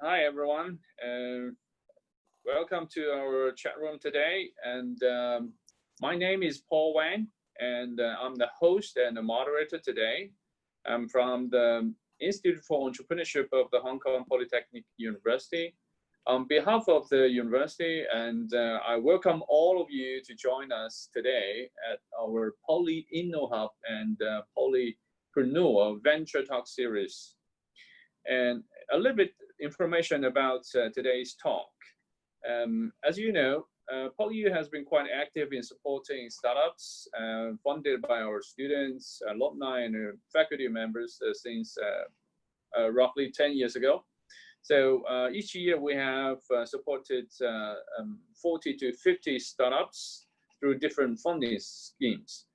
Hi, everyone. Welcome to our chat room today. And my name is Paul Wang, and I'm the host and the moderator today. I'm from the Institute for Entrepreneurship of the Hong Kong Polytechnic University. On behalf of the university, and I welcome all of you to join us today at our PolyU InnoHub and Poly-preneurs Venture Talk series. And a little bit information about today's talk. As you know, PolyU has been quite active in supporting startups funded by our students, alumni, and faculty members since roughly 10 years ago. So each year we have supported 40 to 50 startups through different funding schemes.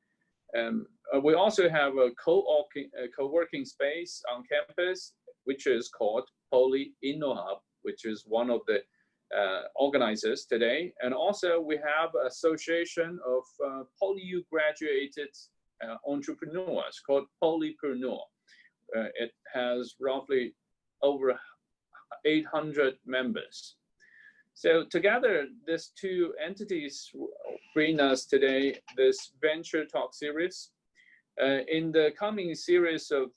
We also have a co-working space on campus, which is called PolyU InnoHub, which is one of the organizers today. And also we have an association of PolyU graduated entrepreneurs called Poly-preneurs. It has roughly over 800 members. So together, these two entities bring us today this Venture Talk series. In the coming series of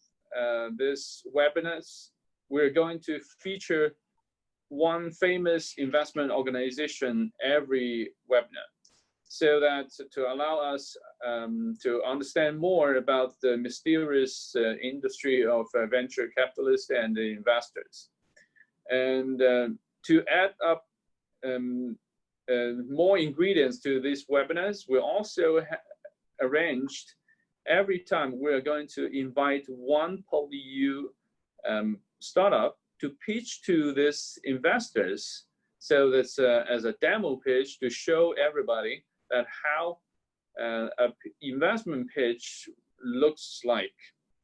this webinars, we're going to feature one famous investment organization every webinar, so that to allow us to understand more about the mysterious industry of venture capitalists and the investors. And to add up more ingredients to these webinars, we also arranged every time we're going to invite one PolyU startup to pitch to these investors. So that's as a demo pitch to show everybody that how an investment pitch looks like.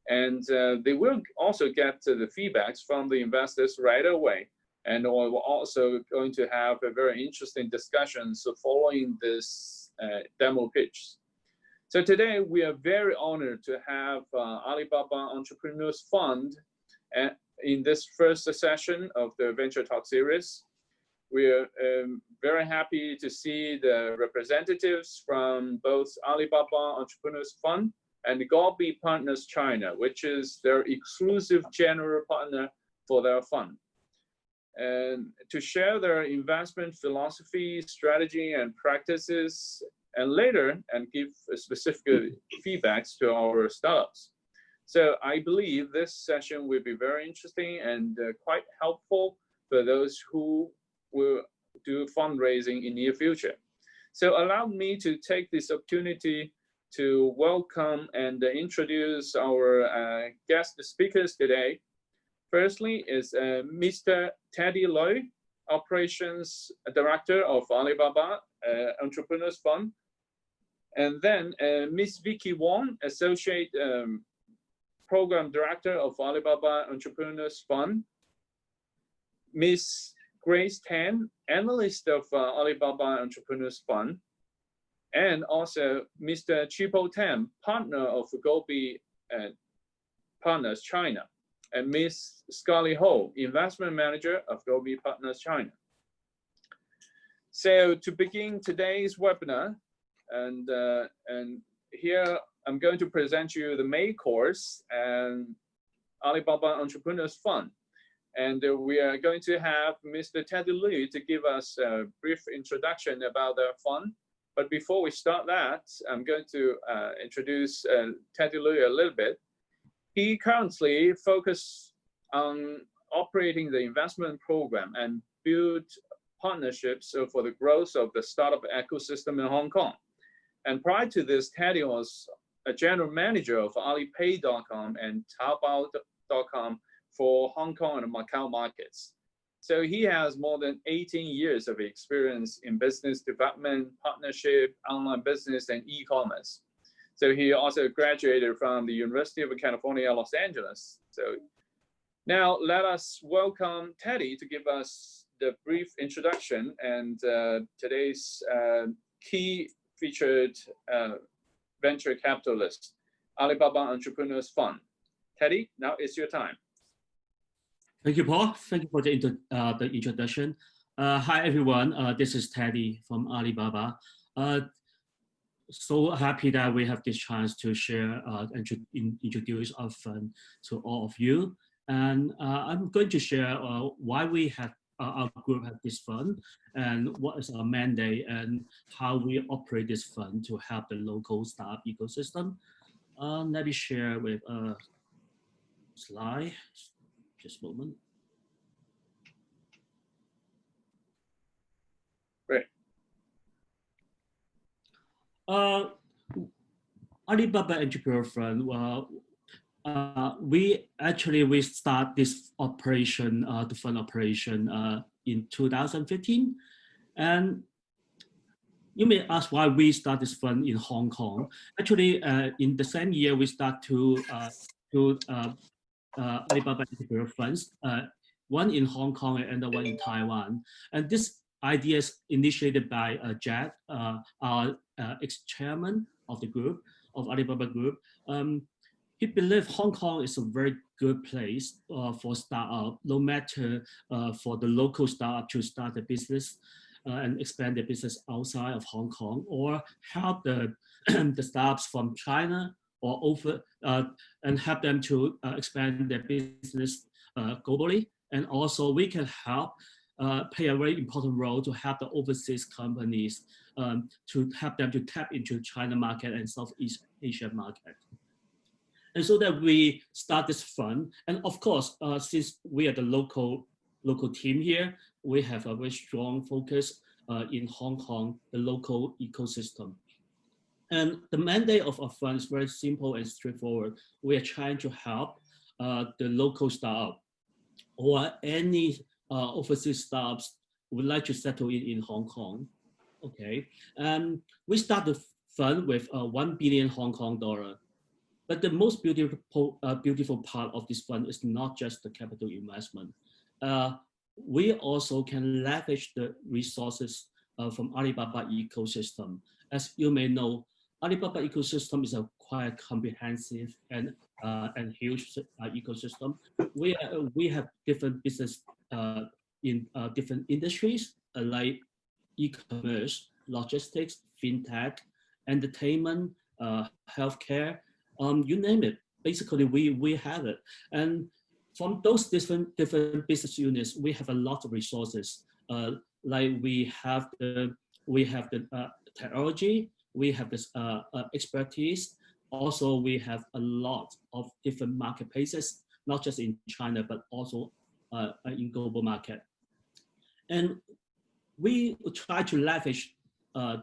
And they will also get the feedbacks from the investors right away. And we're also going to have a very interesting discussion following this demo pitch. So today we are very honored to have Alibaba Entrepreneurs Fund in this first session of the Venture Talk series. We are very happy to see the representatives from both Alibaba Entrepreneurs Fund and Poly-preneurs China, which is their exclusive general partner for their fund, and to share their investment philosophy, strategy, and practices, and later give specific feedbacks to our startups. So I believe this session will be very interesting and quite helpful for those who will do fundraising in the near future. So allow me to take this opportunity to welcome and introduce our guest speakers today. Firstly is Mr. Teddy Lui, Operations Director of Alibaba Entrepreneurs Fund. And then Ms. Vicky Wong, Associate Program Director of Alibaba Entrepreneurs Fund. Ms. Grace Tan, Analyst of Alibaba Entrepreneurs Fund. And also Mr. Chipo Tam, Partner of Poly-preneurs China. And Ms. Scully Ho, Investment Manager of Poly-preneurs China. So to begin today's webinar, and here I'm going to present you the main course and Alibaba Entrepreneurs Fund. And we are going to have Mr. Teddy Lui to give us a brief introduction about their fund. But before we start that, I'm going to introduce Teddy Lui a little bit. He currently focuses on operating the investment program and build partnerships for the growth of the startup ecosystem in Hong Kong. And prior to this, Teddy was a general manager of Alipay.com and Taobao.com for Hong Kong and Macau markets. So he has more than 18 years of experience in business development, partnership, online business, and e-commerce. So he also graduated from the University of California, Los Angeles. So now let us welcome Teddy to give us the brief introduction and today's key featured venture capitalist, Alibaba Entrepreneurs Fund. Teddy, now it's your time. Thank you, Paul. Thank you for the introduction. Hi, everyone. This is Teddy from Alibaba. So happy that we have this chance to share and to introduce our fund to all of you. And I'm going to share why we have our group have this fund and what is our mandate and how we operate this fund to help the local startup ecosystem. Let me share with a slide. Just a moment. Great. Alibaba Entrepreneur Fund, we start this operation, the fund operation in 2015. And you may ask why we start this fund in Hong Kong. Actually, in the same year, we start to Alibaba Entrepreneur Funds, one in Hong Kong and another one in Taiwan. And this idea is initiated by Jack, our ex-chairman of the group, of Alibaba Group. He believes Hong Kong is a very good place for startup, no matter for the local startup to start a business and expand their business outside of Hong Kong, or help the, the startups from China or over and help them to expand their business globally. And also we can help play a very important role to help the overseas companies to help them to tap into China market and Southeast Asia market. And so that we start this fund. And of course, since we are the local team here, we have a very strong focus in Hong Kong, the local ecosystem. And the mandate of our fund is very simple and straightforward. We are trying to help the local startup or any overseas startups would like to settle in Hong Kong. Okay, and we start the fund with 1 billion Hong Kong dollar. But the most beautiful part of this fund is not just the capital investment. We also can leverage the resources from Alibaba ecosystem. As you may know, Alibaba ecosystem is a quite comprehensive and huge ecosystem. We have different business in different industries like e-commerce, logistics, fintech, entertainment, healthcare, you name it. Basically, we have it. And from those different business units, we have a lot of resources. Like we have the technology, we have this expertise. Also, we have a lot of different marketplaces, not just in China, but also in global market. And we try to leverage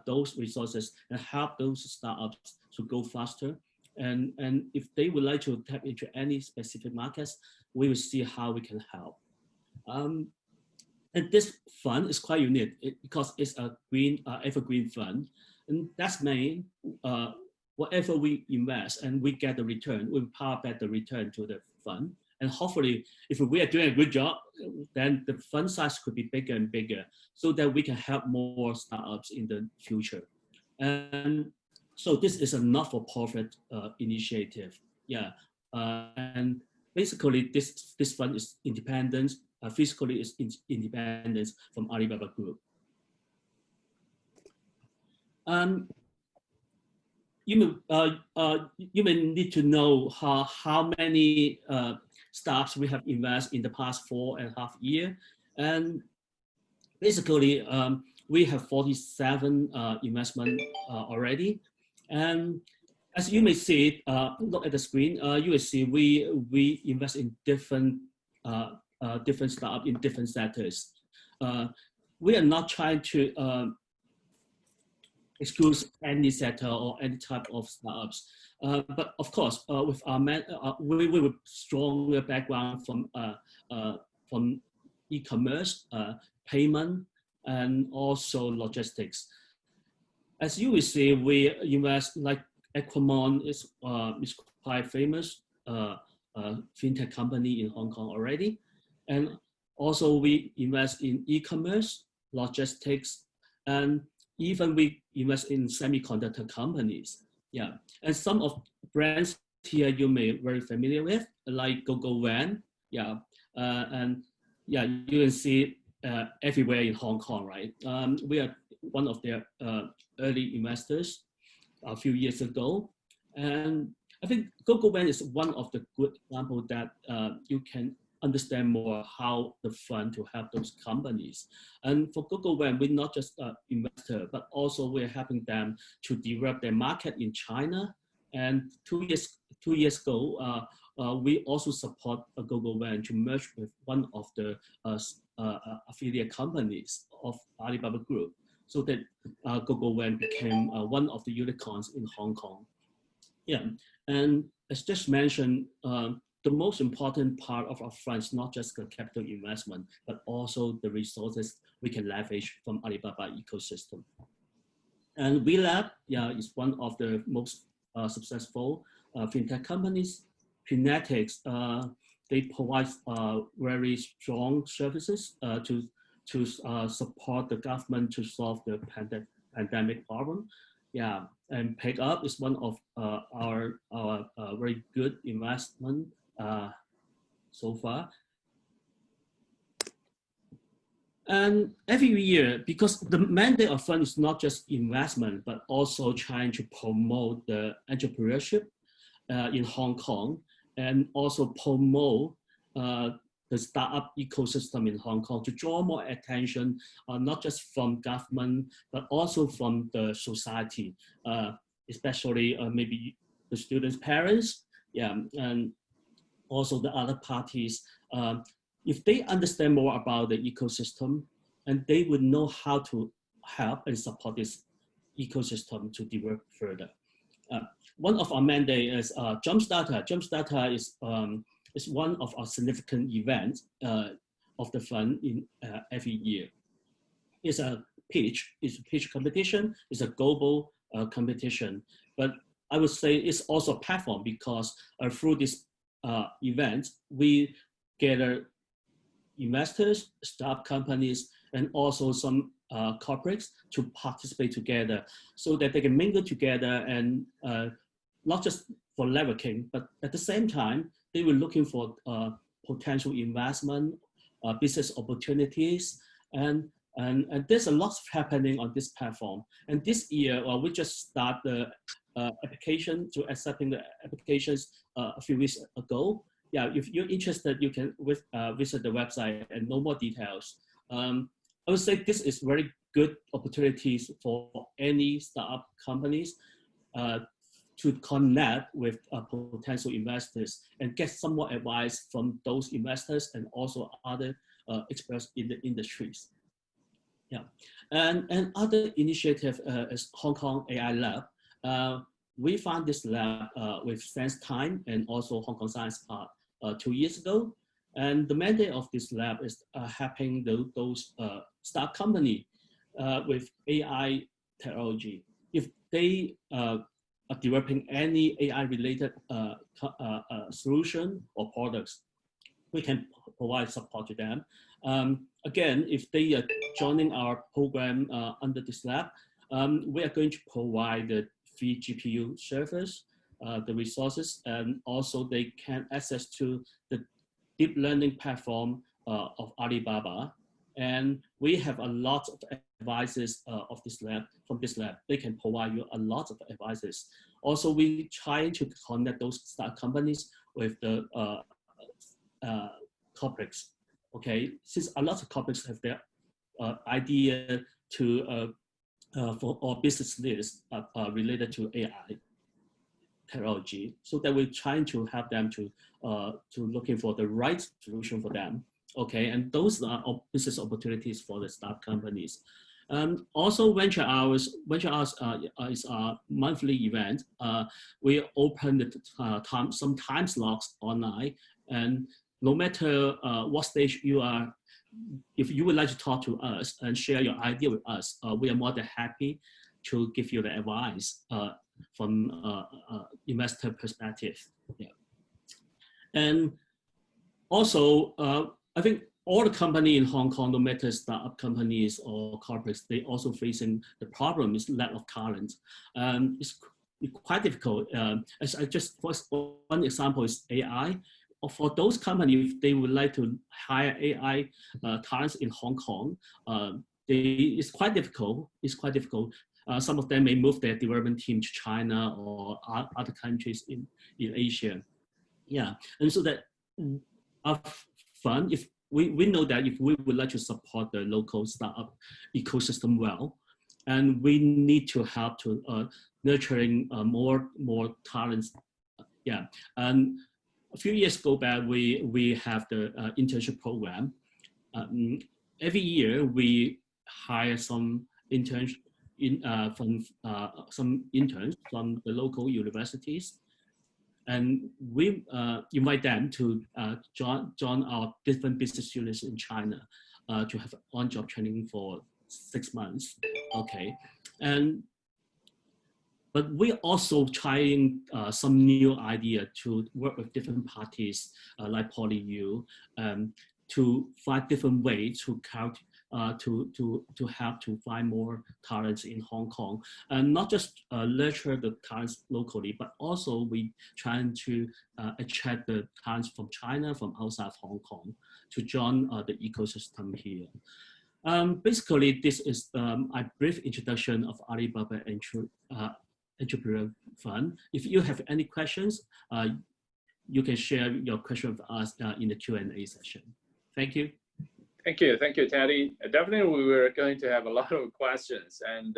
those resources and help those startups to go faster. And if they would like to tap into any specific markets, we will see how we can help. And this fund is quite unique because it's a green, evergreen fund. And that's mean whatever we invest and we get the return, we power back the return to the fund. And hopefully, if we are doing a good job, then the fund size could be bigger and bigger so that we can help more startups in the future. And so this is a not-for-profit initiative. Yeah. And basically, this fund is independent, fiscally is independent from Alibaba Group. You may need to know how many startups we have invested in the past 4.5 years. And basically, we have 47 investment already. And as you may see, look at the screen, you will see we invest in different startups in different sectors. We are not trying to exclude any sector or any type of startups. But of course, with our we with stronger background from e-commerce, payment, and also logistics. As you will see, we invest like Equimon is quite famous fintech company in Hong Kong already, and also we invest in e-commerce, logistics, and even we invest in semiconductor companies. Yeah, and some of brands here you may be very familiar with, like GoGoVan. Yeah, And yeah, you can see everywhere in Hong Kong, right? We are one of their early investors a few years ago. And I think GoGoVan is one of the good examples that you can understand more how the fund to help those companies. And for GoGoVan, we're not just an investor, but also we're helping them to develop their market in China. And 2 years ago, we also support GoGoVan to merge with one of the affiliate companies of Alibaba Group, so that GoGoVan became one of the unicorns in Hong Kong. Yeah, and as just mentioned, the most important part of our fund is not just the capital investment, but also the resources we can leverage from Alibaba ecosystem. And WeLab, yeah, is one of the most successful fintech companies. Kinetics, they provide very strong services to support the government to solve the pandemic problem. Yeah, and PickUp is one of our very good investment so far. And every year, because the mandate of fund is not just investment, but also trying to promote the entrepreneurship in Hong Kong, and also promote the startup ecosystem in Hong Kong to draw more attention, not just from government, but also from the society, especially maybe the students' parents, yeah, and also the other parties. If they understand more about the ecosystem, and they would know how to help and support this ecosystem to develop further. One of our mandate is Jumpstarter. Jumpstarter is one of our significant events of the fund in every year. It's a pitch competition. It's a global competition, but I would say it's also a platform because through this event, we gather investors, startup companies, and also some corporates to participate together so that they can mingle together and not just for leveraging, but at the same time, they were looking for potential investment, business opportunities, and there's a lot happening on this platform. And this year, we just start the application to accepting the applications a few weeks ago. Yeah, if you're interested, you can visit the website and know more details. I would say this is very good opportunities for any startup companies to connect with potential investors and get some more advice from those investors and also other experts in the industries. Yeah, and other initiative is Hong Kong AI Lab. We found this lab with SenseTime and also Hong Kong Science Park 2 years ago. And the mandate of this lab is helping those startup company with AI technology. If they are developing any AI-related solution or products, we can provide support to them. Again, if they are joining our program under this lab, we are going to provide the free GPU servers, the resources, and also they can access to the deep learning platform of Alibaba. And we have a lot of advices of this lab, from this lab. They can provide you a lot of advices. Also, we try to connect those startup companies with the corporates. Okay, since a lot of corporates have their idea to for all business needs related to AI technology, so that we're trying to help them to looking for the right solution for them. Okay, and those are business opportunities for the startup companies. Also, Venture Hours is a monthly event. We open some time slots online, and no matter what stage you are, if you would like to talk to us and share your idea with us, we are more than happy to give you the advice from investor perspective. Yeah. And also, I think all the company in Hong Kong, no matter startup companies or corporates, they also facing the problem is lack of talent. It's quite difficult. As I just, one example is AI. for those companies, if they would like to hire AI talents in Hong Kong, it's quite difficult. It's quite difficult. Some of them may move their development team to China or other countries in Asia. Yeah, and so that our fund, if we know that if we would like to support the local startup ecosystem well, and we need to help to nurturing more talents. Yeah, and a few years ago back, we have the internship program. Every year we hire some interns from some interns from the local universities, and we invite them to join our different business units in China to have on-job training for 6 months. Okay, but we're also trying some new idea to work with different parties like PolyU to find different ways to help to find more talents in Hong Kong, and not just nurture the talents locally, but also we trying to attract the talents from China, from outside of Hong Kong, to join the ecosystem here. Basically, this is a brief introduction of Alibaba Entrepreneur Fund. If you have any questions, you can share your question with us in the Q&A session. Thank you. Thank you, Teddy. Definitely, we were going to have a lot of questions. And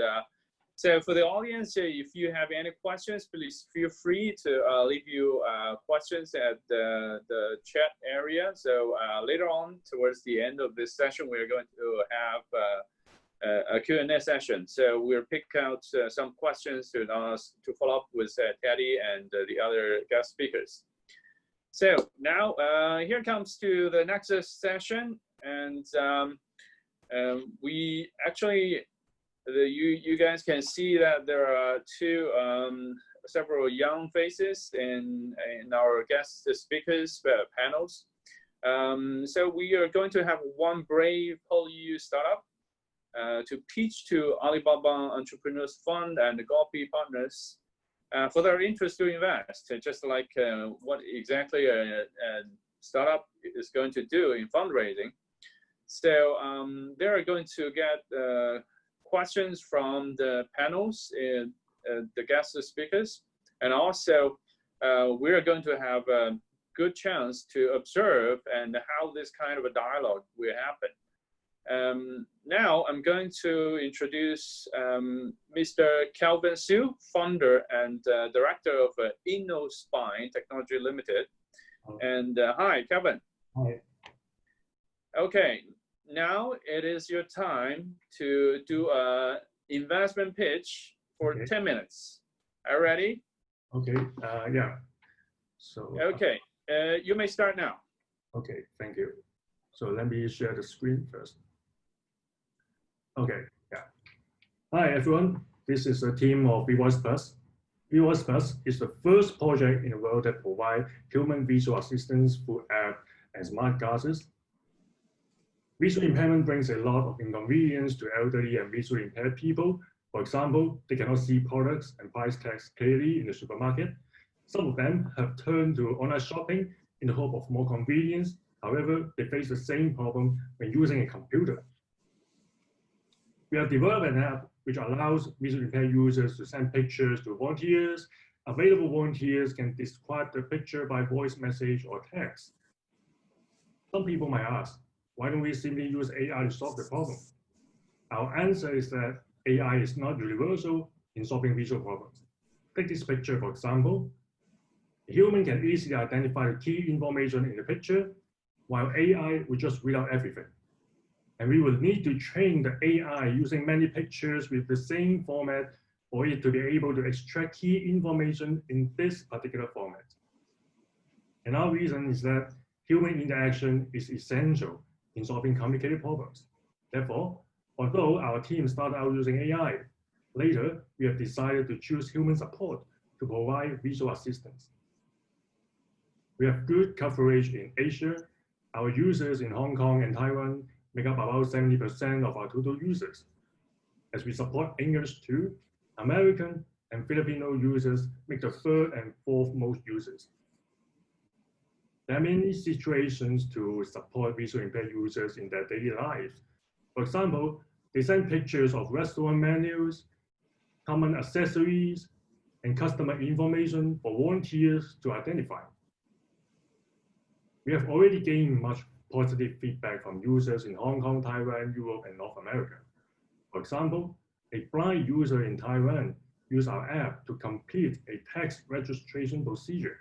so for the audience, if you have any questions, please feel free to leave your questions at the chat area. So later on, towards the end of this session, we're going to have a Q&A session. So we'll pick out some questions to follow up with Teddy and the other guest speakers. So now here comes to the next session. And we actually, you guys can see that there are several young faces in our guest speakers panels. So we are going to have one brave PolyU startup to pitch to Alibaba Entrepreneurs Fund and the Golpi partners for their interest to invest, just like what exactly a startup is going to do in fundraising. So they are going to get questions from the panels, the guest speakers, and also we're going to have a good chance to observe and how this kind of a dialogue will happen. Now I'm going to introduce Mr. Kelvin Su, founder and director of InnoSpine Technology Limited. And hi, Kelvin. Hi. Okay. Now it is your time to do an investment pitch for 10 minutes. Are you ready? Okay, yeah. So. Okay, you may start now. Okay, thank you. So let me share the screen first. Okay, yeah. Hi, everyone. This is a team of VVoice Plus. VVoice Plus is the first project in the world that provides human visual assistance through app and smart glasses. Visual impairment brings a lot of inconvenience to elderly and visually impaired people. For example, they cannot see products and price tags clearly in the supermarket. Some of them have turned to online shopping in the hope of more convenience. However, they face the same problem when using a computer. We have developed an app which allows visually impaired users to send pictures to volunteers. Available volunteers can describe the picture by voice message or text. Some people might ask, why don't we simply use AI to solve the problem? Our answer is that AI is not universal in solving visual problems. Take this picture, for example. A human can easily identify the key information in the picture, while AI will just read out everything. And we will need to train the AI using many pictures with the same format for it to be able to extract key information in this particular format. And our reason is that human interaction is essential in solving complicated problems. Therefore, although our team started out using AI, later we have decided to choose human support to provide visual assistance. We have good coverage in Asia. Our users in Hong Kong and Taiwan make up about 70% of our total users. As we support English too, American and Filipino users make the third and fourth most users. There are many situations to support visually impaired users in their daily lives. For example, they send pictures of restaurant menus, common accessories, and customer information for volunteers to identify. We have already gained much positive feedback from users in Hong Kong, Taiwan, Europe, and North America. For example, a blind user in Taiwan used our app to complete a tax registration procedure.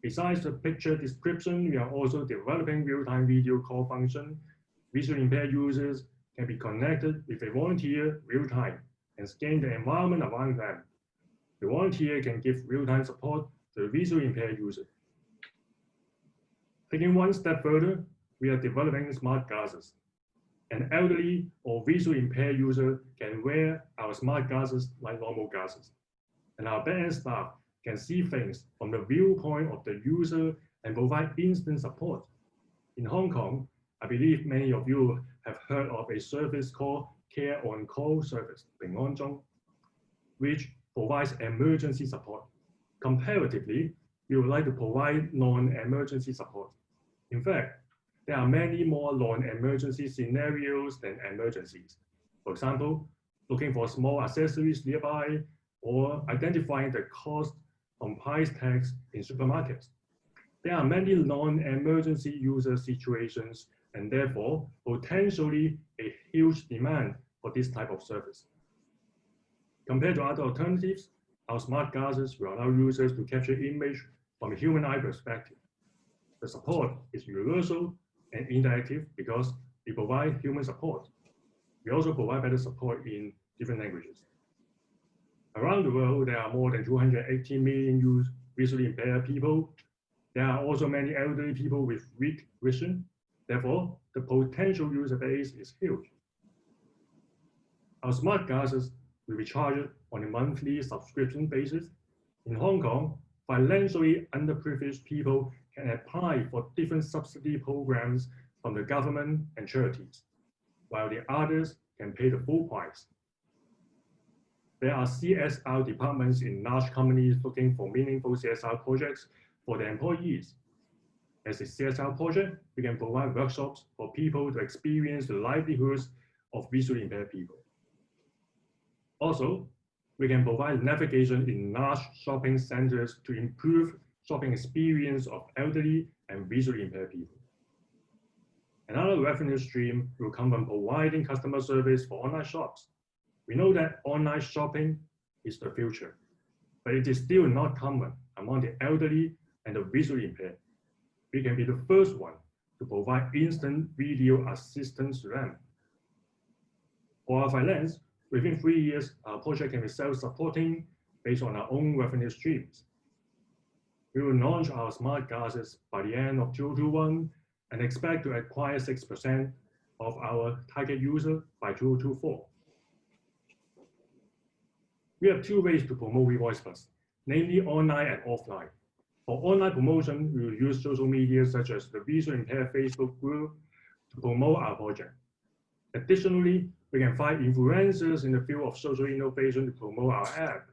Besides the picture description, we are also developing real-time video call function. Visually impaired users can be connected with a volunteer real-time and scan the environment around them. The volunteer can give real-time support to the visually impaired user. Taking one step further, we are developing smart glasses. An elderly or visually impaired user can wear our smart glasses like normal glasses. And our backend staff can see things from the viewpoint of the user and provide instant support. In Hong Kong, I believe many of you have heard of a service called Care on Call service, 平安鐘, which provides emergency support. Comparatively, we would like to provide non-emergency support. In fact, there are many more non-emergency scenarios than emergencies. For example, looking for small accessories nearby or identifying the cost from price tags in supermarkets. There are many non-emergency user situations and therefore potentially a huge demand for this type of service. Compared to other alternatives, our smart glasses will allow users to capture image from a human eye perspective. The support is universal and interactive because we provide human support. We also provide better support in different languages. Around the world, there are more than 280 million visually impaired people. There are also many elderly people with weak vision. Therefore, the potential user base is huge. Our smart glasses will be charged on a monthly subscription basis. In Hong Kong, financially underprivileged people can apply for different subsidy programs from the government and charities, while the others can pay the full price. There are CSR departments in large companies looking for meaningful CSR projects for their employees. As a CSR project, we can provide workshops for people to experience the livelihoods of visually impaired people. Also, we can provide navigation in large shopping centers to improve shopping experience of elderly and visually impaired people. Another revenue stream will come from providing customer service for online shops. We know that online shopping is the future, but it is still not common among the elderly and the visually impaired. We can be the first one to provide instant video assistance to them. For our finance, within 3 years, our project can be self-supporting based on our own revenue streams. We will launch our smart glasses by the end of 2021 and expect to acquire 6% of our target user by 2024. We have two ways to promote VoicePlus, namely online and offline. For online promotion, we will use social media such as the visually impaired Facebook group to promote our project. Additionally, we can find influencers in the field of social innovation to promote our app.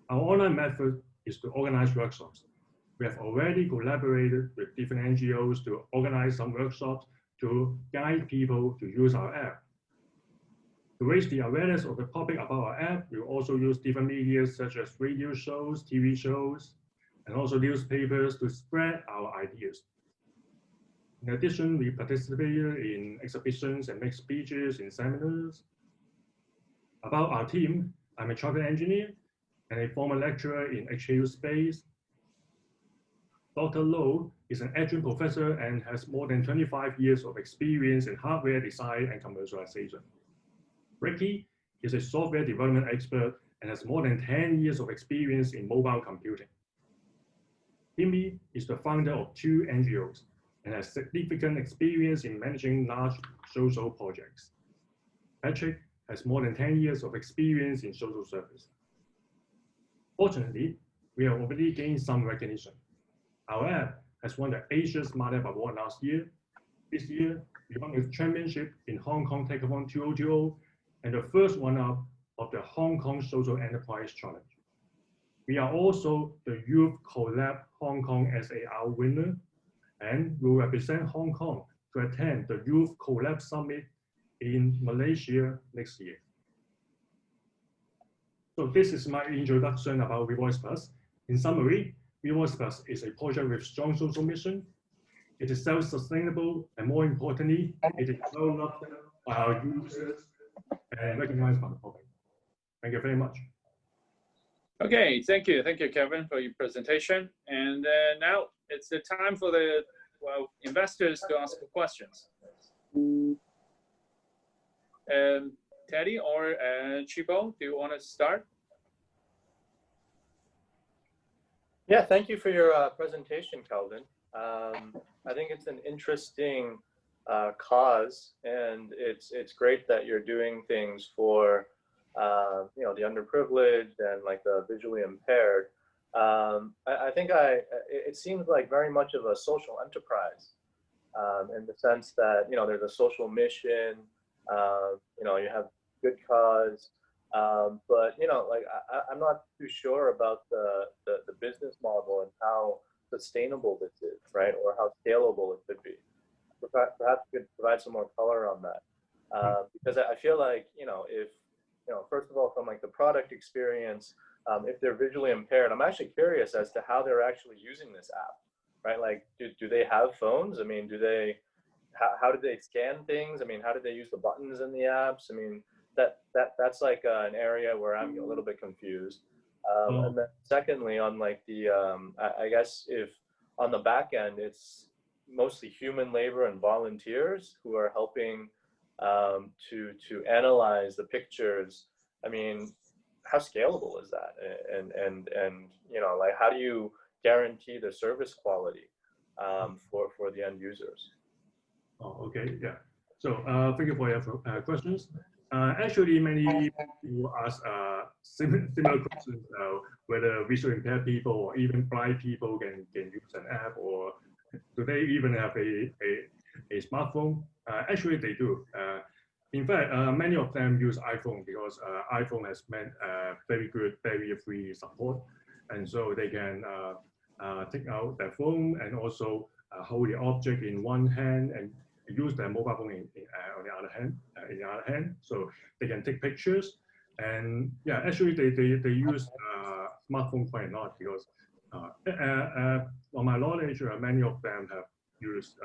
Our online method is to organize workshops. We have already collaborated with different NGOs to organize some workshops to guide people to use our app. To raise the awareness of the topic about our app, we will also use different media such as radio shows, TV shows, and also newspapers to spread our ideas. In addition, we participated in exhibitions and make speeches in seminars. About our team, I'm a chartered engineer and a former lecturer in HAU space. Dr. Low is an adjunct professor and has more than 25 years of experience in hardware design and commercialization. Ricky is a software development expert and has more than 10 years of experience in mobile computing. Timmy is the founder of 2 NGOs and has significant experience in managing large social projects. Patrick has more than 10 years of experience in social service. Fortunately, we have already gained some recognition. Our app has won the Asia Smart App Award last year. This year, we won the championship in Hong Kong Hackathon 2020 and the first runner-up of the Hong Kong Social Enterprise Challenge. We are also the Youth Collab Hong Kong SAR winner, and will represent Hong Kong to attend the Youth Collab Summit in Malaysia next year. So this is my introduction about VoicePlus Plus. In summary, VoicePlus Plus is a project with strong social mission. It is self-sustainable, and more importantly, it is well loved by our users and recognized by the public. Thank you very much. Okay, thank you, Kevin, for your presentation. And now it's the time for the investors to ask questions. Teddy or Chibo, do you want to start? Yeah, thank you for your presentation, Calvin. I think it's an interesting cause, and it's great that you're doing things for you know, the underprivileged and like the visually impaired. I think it seems like very much of a social enterprise in the sense that, you know, there's a social mission, you know, you have good cause, but, you know, like I'm not too sure about the business model and how sustainable this is, right? Or how scalable it could be. Perhaps you could provide some more color on that. Because I feel like, you know, if, you know, first of all, from like the product experience, if they're visually impaired, I'm actually curious as to how they're actually using this app, right? Like, do they have phones? I mean, how do they scan things? I mean, how do they use the buttons in the apps? I mean, that's like an area where I'm a little bit confused. And then secondly, on like the, I guess if on the back end, it's mostly human labor and volunteers who are helping to analyze the pictures. I mean, how scalable is that? And you know, like, how do you guarantee the service quality for the end users? Oh, okay, yeah. So thank you for your questions. Actually, many people ask similar questions, whether visually impaired people or even blind people can use an app, or do they even have a smartphone? Actually, they do. In fact, many of them use iPhone because iPhone has meant very good barrier-free support, and so they can take out their phone and also hold the object in one hand and use their mobile phone on the other hand, so they can take pictures. And yeah, actually they use smartphone quite a lot because on my knowledge, many of them have used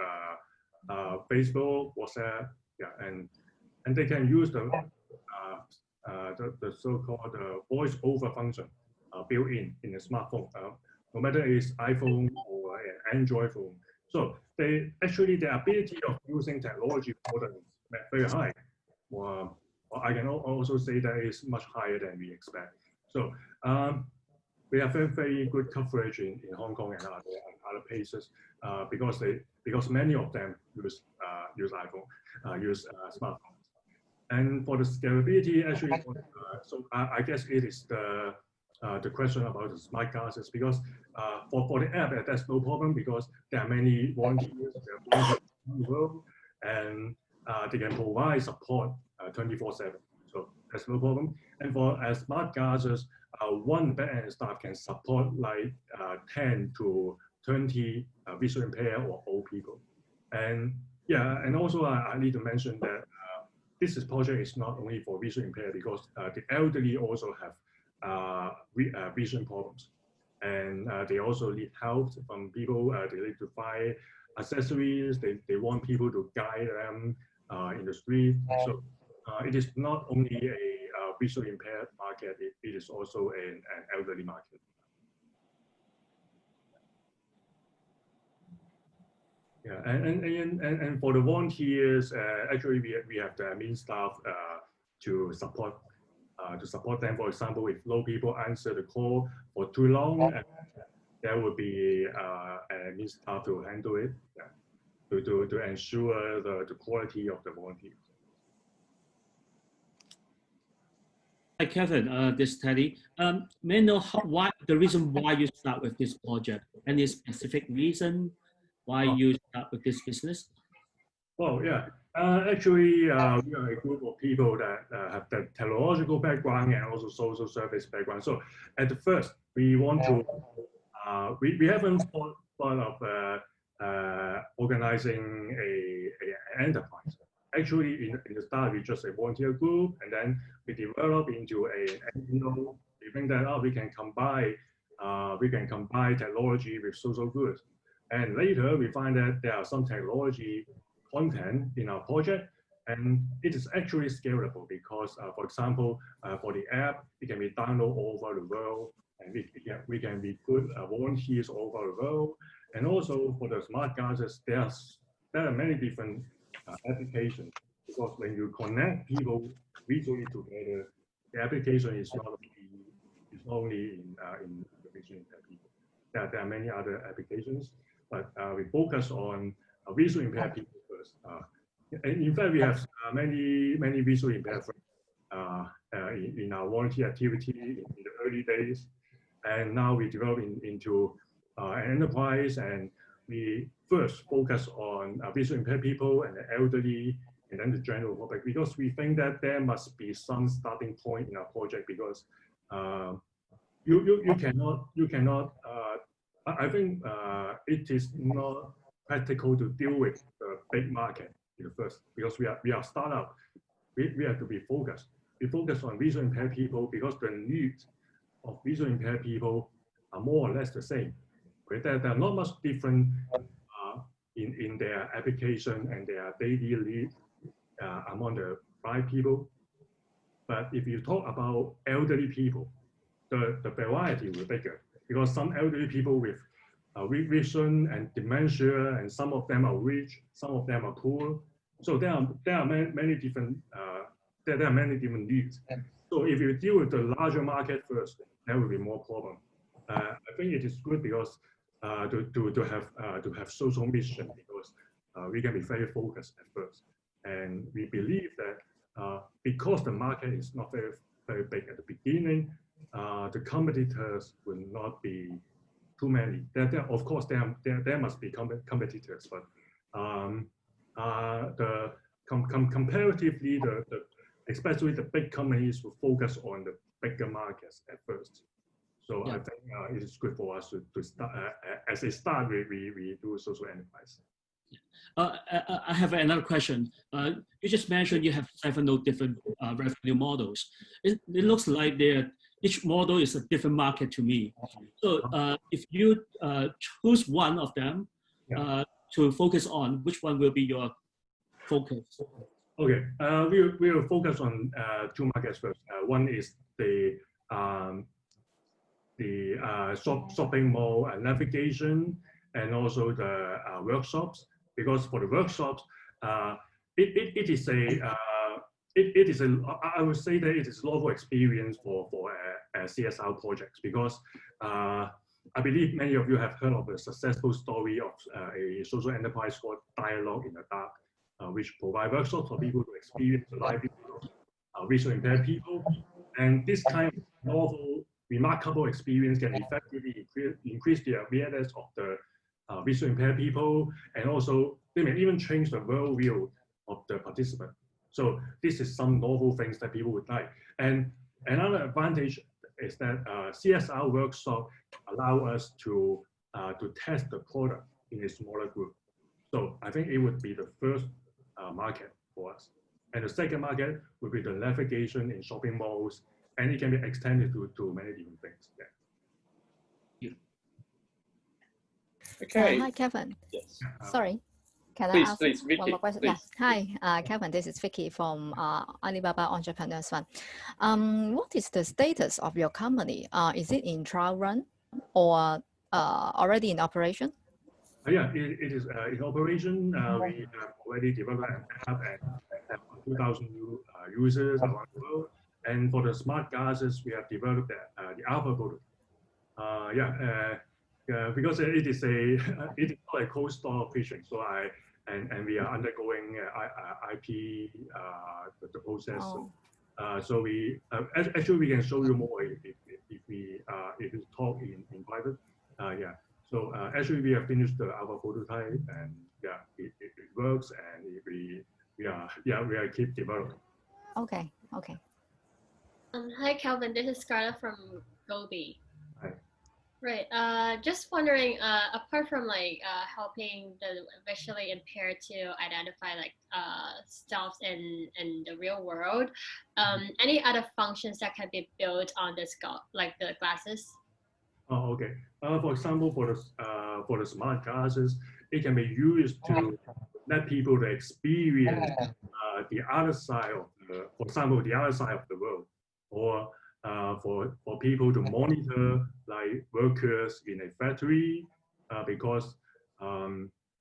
Facebook, WhatsApp, yeah, and they can use the so-called voice over function built in the smartphone, no matter it's iPhone or an Android phone. So the ability of using technology is very high. Or I can also say that it's much higher than we expect. So we have very good coverage in Hong Kong and other places because many of them use iPhone, use smartphones. And for the scalability, actually, so I guess it is the question about the smart glasses, because for the app, that's no problem because there are many volunteers in the world, and they can provide support 24/7. So that's no problem. And for smart glasses, one backend staff can support like 10 to 20 visually impaired or old people. And yeah, and also I need to mention that this project is not only for visually impaired because the elderly also have vision problems, and they also need help from people. They need to buy accessories. They want people to guide them in the street. So it is not only a visually impaired market, it is also an elderly market. Yeah, and for the volunteers, actually we have the admin staff to support them. For example, if no people answer the call for too long, there will be an admin staff to handle it, yeah, to ensure the quality of the volunteers. Hi, Kevin, this is Teddy. May I know the reason why you start with this project? Any specific reason why you start with this business? Well, yeah. Actually, we are a group of people that have the technological background and also social service background. So at the first, we want to, we haven't thought of organizing an enterprise. Actually, in the start, we just a volunteer group, and then we develop into an NGO. We think that we can combine technology with social good. And later, we find that there are some technology content in our project, and it is actually scalable because, for example, for the app, it can be downloaded all over the world, and we can recruit volunteers all over the world. And also for the smart glasses, there are many different applications, because when you connect people visually together, the application is not only in the visually impaired people. There are many other applications, but we focus on visually impaired people first. In fact, we have many visually impaired in our volunteer activity in the early days, and now we develop into an enterprise, and we first focus on visually impaired people and the elderly, and then the general public, because we think that there must be some starting point in our project, because you cannot. I think it is not practical to deal with the big market first, because we are startup. We have to be focused. We focus on visually impaired people because the needs of visually impaired people are more or less the same. There are not much different in their application and their daily needs among the blind people. But if you talk about elderly people, the variety will be bigger, because some elderly people with weak vision and dementia, and some of them are rich, some of them are poor. So there are many different needs. So if you deal with the larger market first, there will be more problem. I think it is good because to have social mission, because we can be very focused at first, and we believe that because the market is not very big at the beginning, the competitors will not be too many. Of course, there must be competitors, but comparatively, especially the big companies will focus on the bigger markets at first. So I think it is good for us to start, as a start, we do social enterprise. I have another question. You just mentioned you have several different revenue models. It looks like each model is a different market to me. So if you choose one of them to focus on, which one will be your focus? Okay, we will focus on two markets first. One is the shopping mall navigation, and also the workshops. Because for the workshops, it is a I would say that it is novel experience for CSR projects, because I believe many of you have heard of the successful story of a social enterprise called Dialogue in the Dark, which provide workshops for people to experience the livelihood of visually impaired people. And this kind of novel, remarkable experience can effectively increase the awareness of the visually impaired people, and also they may even change the worldview of the participant. So this is some novel things that people would like. And another advantage is that CSR workshop allow us to test the product in a smaller group. So I think it would be the first market for us. And the second market would be the navigation in shopping malls, and it can be extended to many different things. Yeah. Okay. Hi, Kevin. Yes. Sorry. Can Please, I ask Vicky, one more question? please. Yeah. Hi, Kevin. This is Vicky from Alibaba Entrepreneurs Fund. What is the status of your company? Is it in trial run or already in operation? Yeah, it is in operation. We have already developed an app and have 2,000 users around the world. And for the smart glasses, we have developed the alpha prototype. Because it is not a cold store operation. So and we are undergoing IP the process. Oh. So we actually we can show you more if you talk in private. So actually we have finished the alpha prototype, and it works, and we are keep developing. Okay. Hi, Calvin. This is Scarlett from Gobi. Hi. Right. Just wondering, apart from like helping the visually impaired to identify like stuff in the real world, any other functions that can be built on the like the glasses? Oh, okay. For example, for the smart glasses, it can be used to let people to experience the other side of the, for example, the other side of the world, or for people to monitor like workers in a factory, because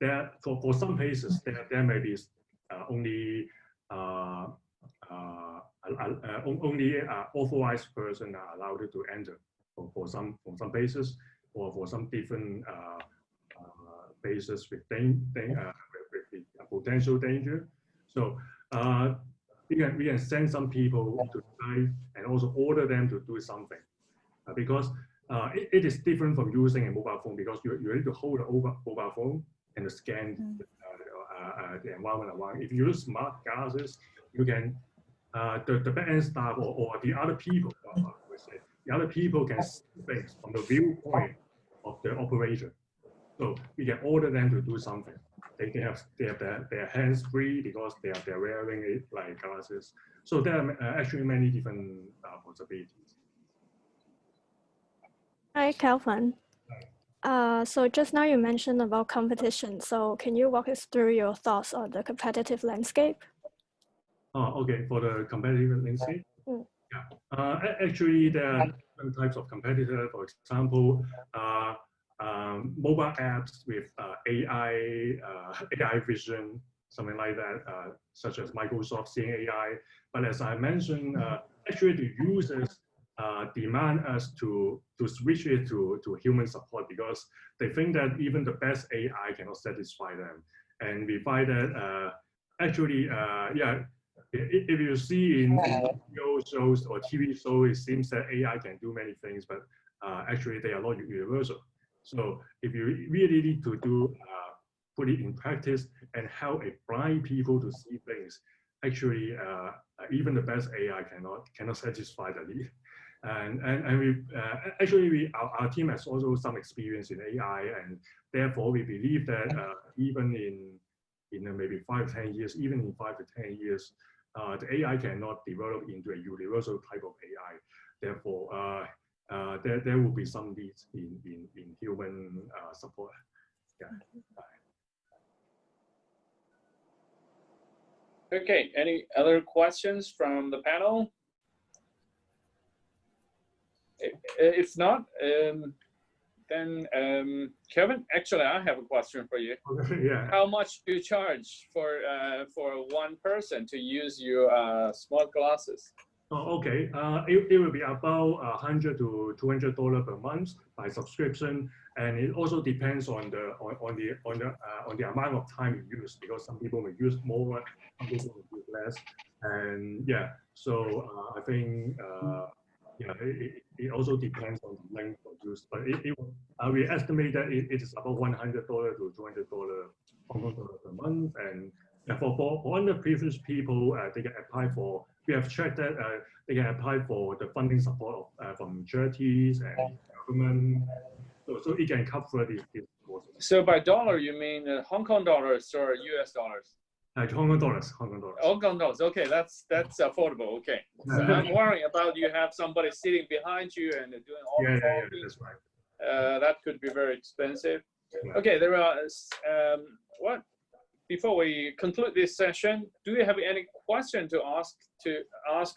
there for some places there may be only authorized person are allowed to enter for some places, or for some different places with potential danger. So we can send some people to site and also order them to do something, because it is different from using a mobile phone, because you need to hold a mobile phone and scan the environment around. If you use smart glasses, you can the back-end staff or the other people, the other people can see things from the viewpoint of the operator. So we can order them to do something. They have their hands free because they're wearing it like glasses. So there are actually many different possibilities. Hi, Calvin. So just now you mentioned about competition. So can you walk us through your thoughts on the competitive landscape? Oh, okay. For the competitive landscape, yeah. Actually, there are different types of competitors. For example, mobile apps with AI vision, something like that, such as Microsoft seeing AI. But as I mentioned, actually the users demand us to switch it to human support, because they think that even the best AI cannot satisfy them. And we find that actually, yeah, if you see in video shows or TV shows, it seems that AI can do many things, but actually they are not universal. So if you really need to put it in practice and help a blind people to see things, actually even the best AI cannot satisfy the need. And we actually our team has also some experience in AI, and therefore we believe that even in maybe 5 to 10 years, even in 5 to 10 years, the AI cannot develop into a universal type of AI. Therefore, there will be some needs in human support. Yeah. Okay, any other questions from the panel? If not, then Kevin, actually, I have a question for you. Yeah. How much do you charge for one person to use your smart glasses? Oh, okay. It will be about $100 to $200 per month by subscription, and it also depends on the amount of time you use, because some people may use more, some people may use less, and yeah. So I think yeah, it also depends on the length of use, but we estimate that it is about $100 to $200 per month, and for under previous people, they can apply for. We have checked that they can apply for the funding support from charities and government, so it can cover this cost. So by dollar, you mean Hong Kong dollars or US dollars? Hong Kong dollars. Hong Kong dollars. Hong Kong dollars. Okay, that's affordable. Okay. So I'm worrying about you have somebody sitting behind you and doing all the talking. Yeah, that's right. That could be very expensive. Yeah. Okay, there are what? Before we conclude this session, do you have any question to ask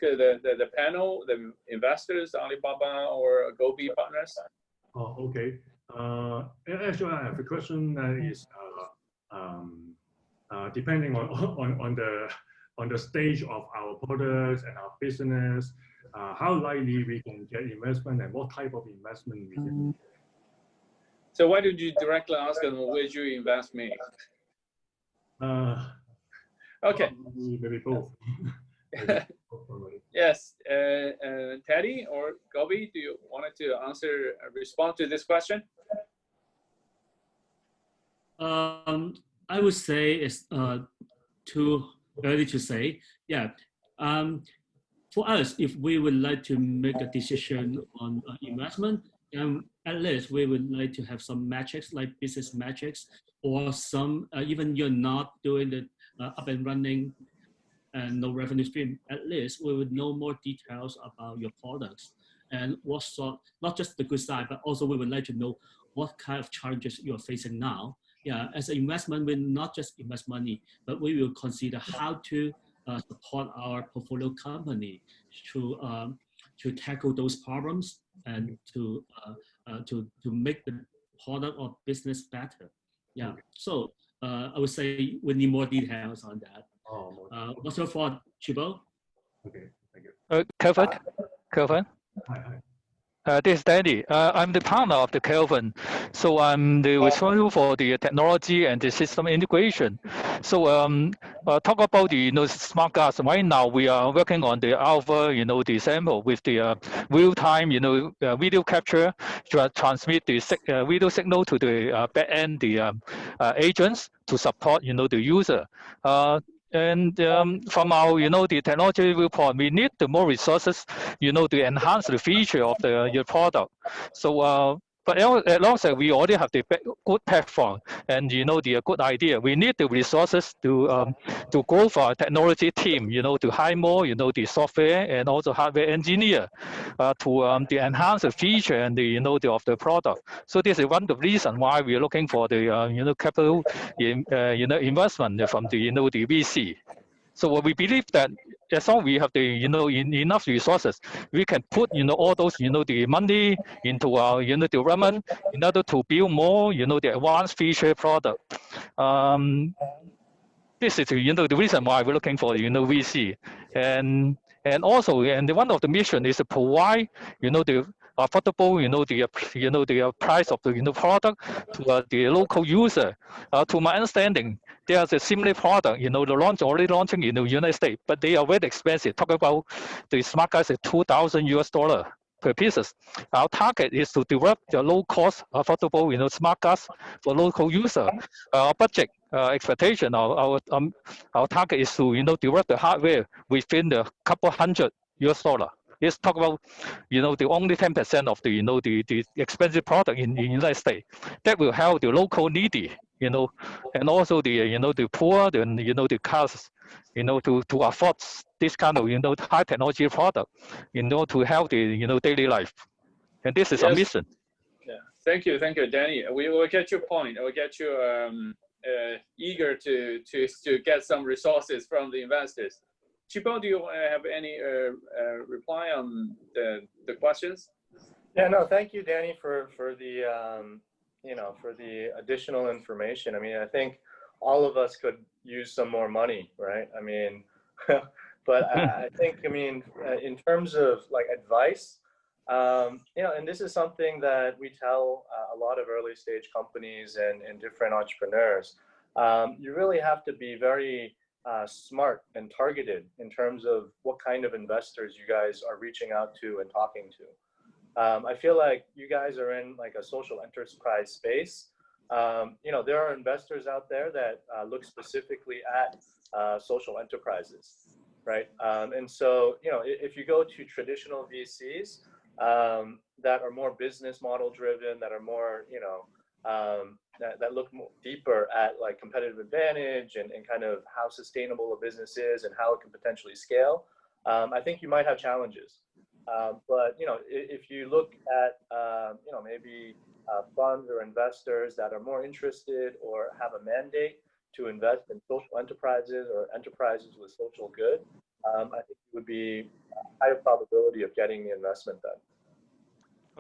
the panel, the investors, Alibaba or Gobi partners? Oh, okay. Actually, I have a question that is depending on the stage of our products and our business, how likely we can get investment and what type of investment we can. So why don't you directly ask them, would you invest me? Okay. Maybe both. Yes, Teddy or Gobi, do you want to respond to this question? I would say it's too early to say. Yeah. For us, if we would like to make a decision on investment, At least we would like to have some metrics like business metrics, or some even you're not doing the up and running and no revenue stream. At least we would know more details about your products and what sort, not just the good side, but also we would like to know what kind of challenges you're facing now. Yeah, as an investment, we not just invest money, but we will consider how to support our portfolio company to tackle those problems and to make the product or business better. Yeah. So I would say we need more details on that. What's your thought, Chibo? Okay, thank you. Kelvin. Hi. This is Danny. I'm the partner of the Kelvin. So I'm the responsible for the technology and the system integration. So talk about the smart glass. Right now we are working on the alpha, the sample with the real-time, video capture to transmit the video signal to the back end, the agents to support, the user. And from our, the technology viewpoint, we need the more resources, to enhance the feature of your product. So, but as long as we already have the good platform and the good idea, we need the resources to grow for our technology team, to hire more, the software and also hardware engineer to enhance the feature and the of the product. So this is one of the reasons why we are looking for the capital investment from the the VC. So we believe that as long as we have the enough resources, we can put all those the money into our development in order to build more the advanced feature product. This is the reason why we're looking for VC, and also one of the mission is to provide the affordable the price of the product to the local user. To my understanding, there's a similar product the already launching in the United States, but they are very expensive. Talk about the smart glass is $2,000 per pieces. Our target is to develop the low-cost, affordable, smart glass for local user. Our budget expectation, our target is to develop the hardware within the couple $100. Let's talk about the only 10% of the the expensive product in the United States. That will help the local needy, and also the the poor, and the classes, to afford this kind of high technology product, to help the daily life. And this is a mission. Yeah, thank you, Danny. We will get your point. We'll get you eager to get some resources from the investors. Chibo, do you have any reply on the questions? Yeah, no, thank you, Danny, for the for the additional information. I mean, I think all of us could use some more money, right? I mean, but I think, I mean, in terms of like advice, and this is something that we tell a lot of early stage companies and different entrepreneurs. You really have to be very smart and targeted in terms of what kind of investors you guys are reaching out to and talking to. I feel like you guys are in like a social enterprise space. There are investors out there that look specifically at social enterprises, right? And so, if you go to traditional VCs that are more business model driven, that are more, that look more deeper at like competitive advantage and kind of how sustainable a business is and how it can potentially scale, I think you might have challenges. But if you look at maybe funds or investors that are more interested or have a mandate to invest in social enterprises or enterprises with social good, I think it would be a higher probability of getting the investment done.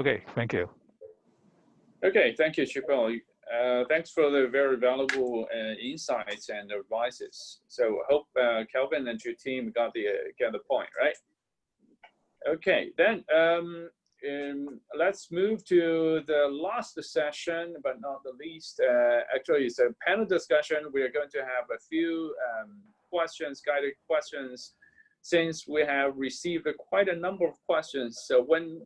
Okay, thank you. Okay, thank you, Chibo. Thanks for the very valuable insights and advices. So I hope Kelvin and your team got the point, right? Okay, then let's move to the last session, but not the least. Actually, it's a panel discussion. We are going to have a few questions, guided questions, since we have received quite a number of questions. So when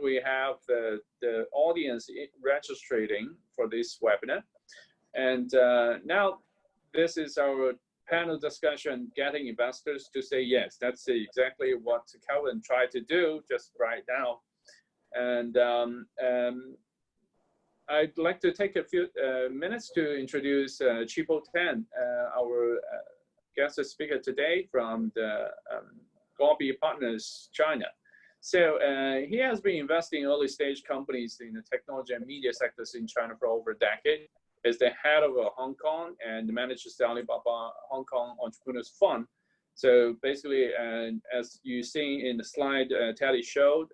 we have the audience registering for this webinar, and now this is our panel discussion, getting investors to say yes. That's exactly what Kelvin tried to do just right now. And I'd like to take a few minutes to introduce Chipo Tan, our guest speaker today from the Poly-preneurs, China. So he has been investing in early stage companies in the technology and media sectors in China for over a decade. Is the head of Hong Kong and manages the Alibaba Hong Kong Entrepreneurs Fund. So basically, as you see in the slide Teddy showed,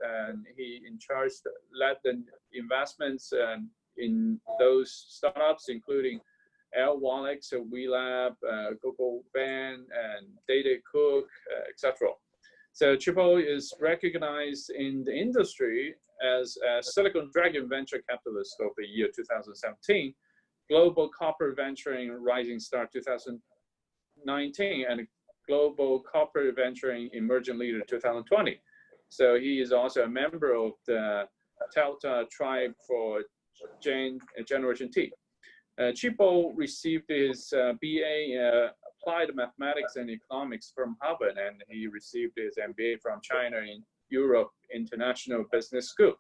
he in charge led the investments in those startups, including L1X, WeLab, Google Band, and Data Cook, etc. So Chipo is recognized in the industry as a Silicon Dragon Venture Capitalist of the year 2017, Global Corporate Venturing Rising Star 2019, and Global Corporate Venturing Emerging Leader 2020. So he is also a member of the Delta Tribe for Generation T. Chipo received his BA in Applied Mathematics and Economics from Harvard, and he received his MBA from China in Europe International Business School.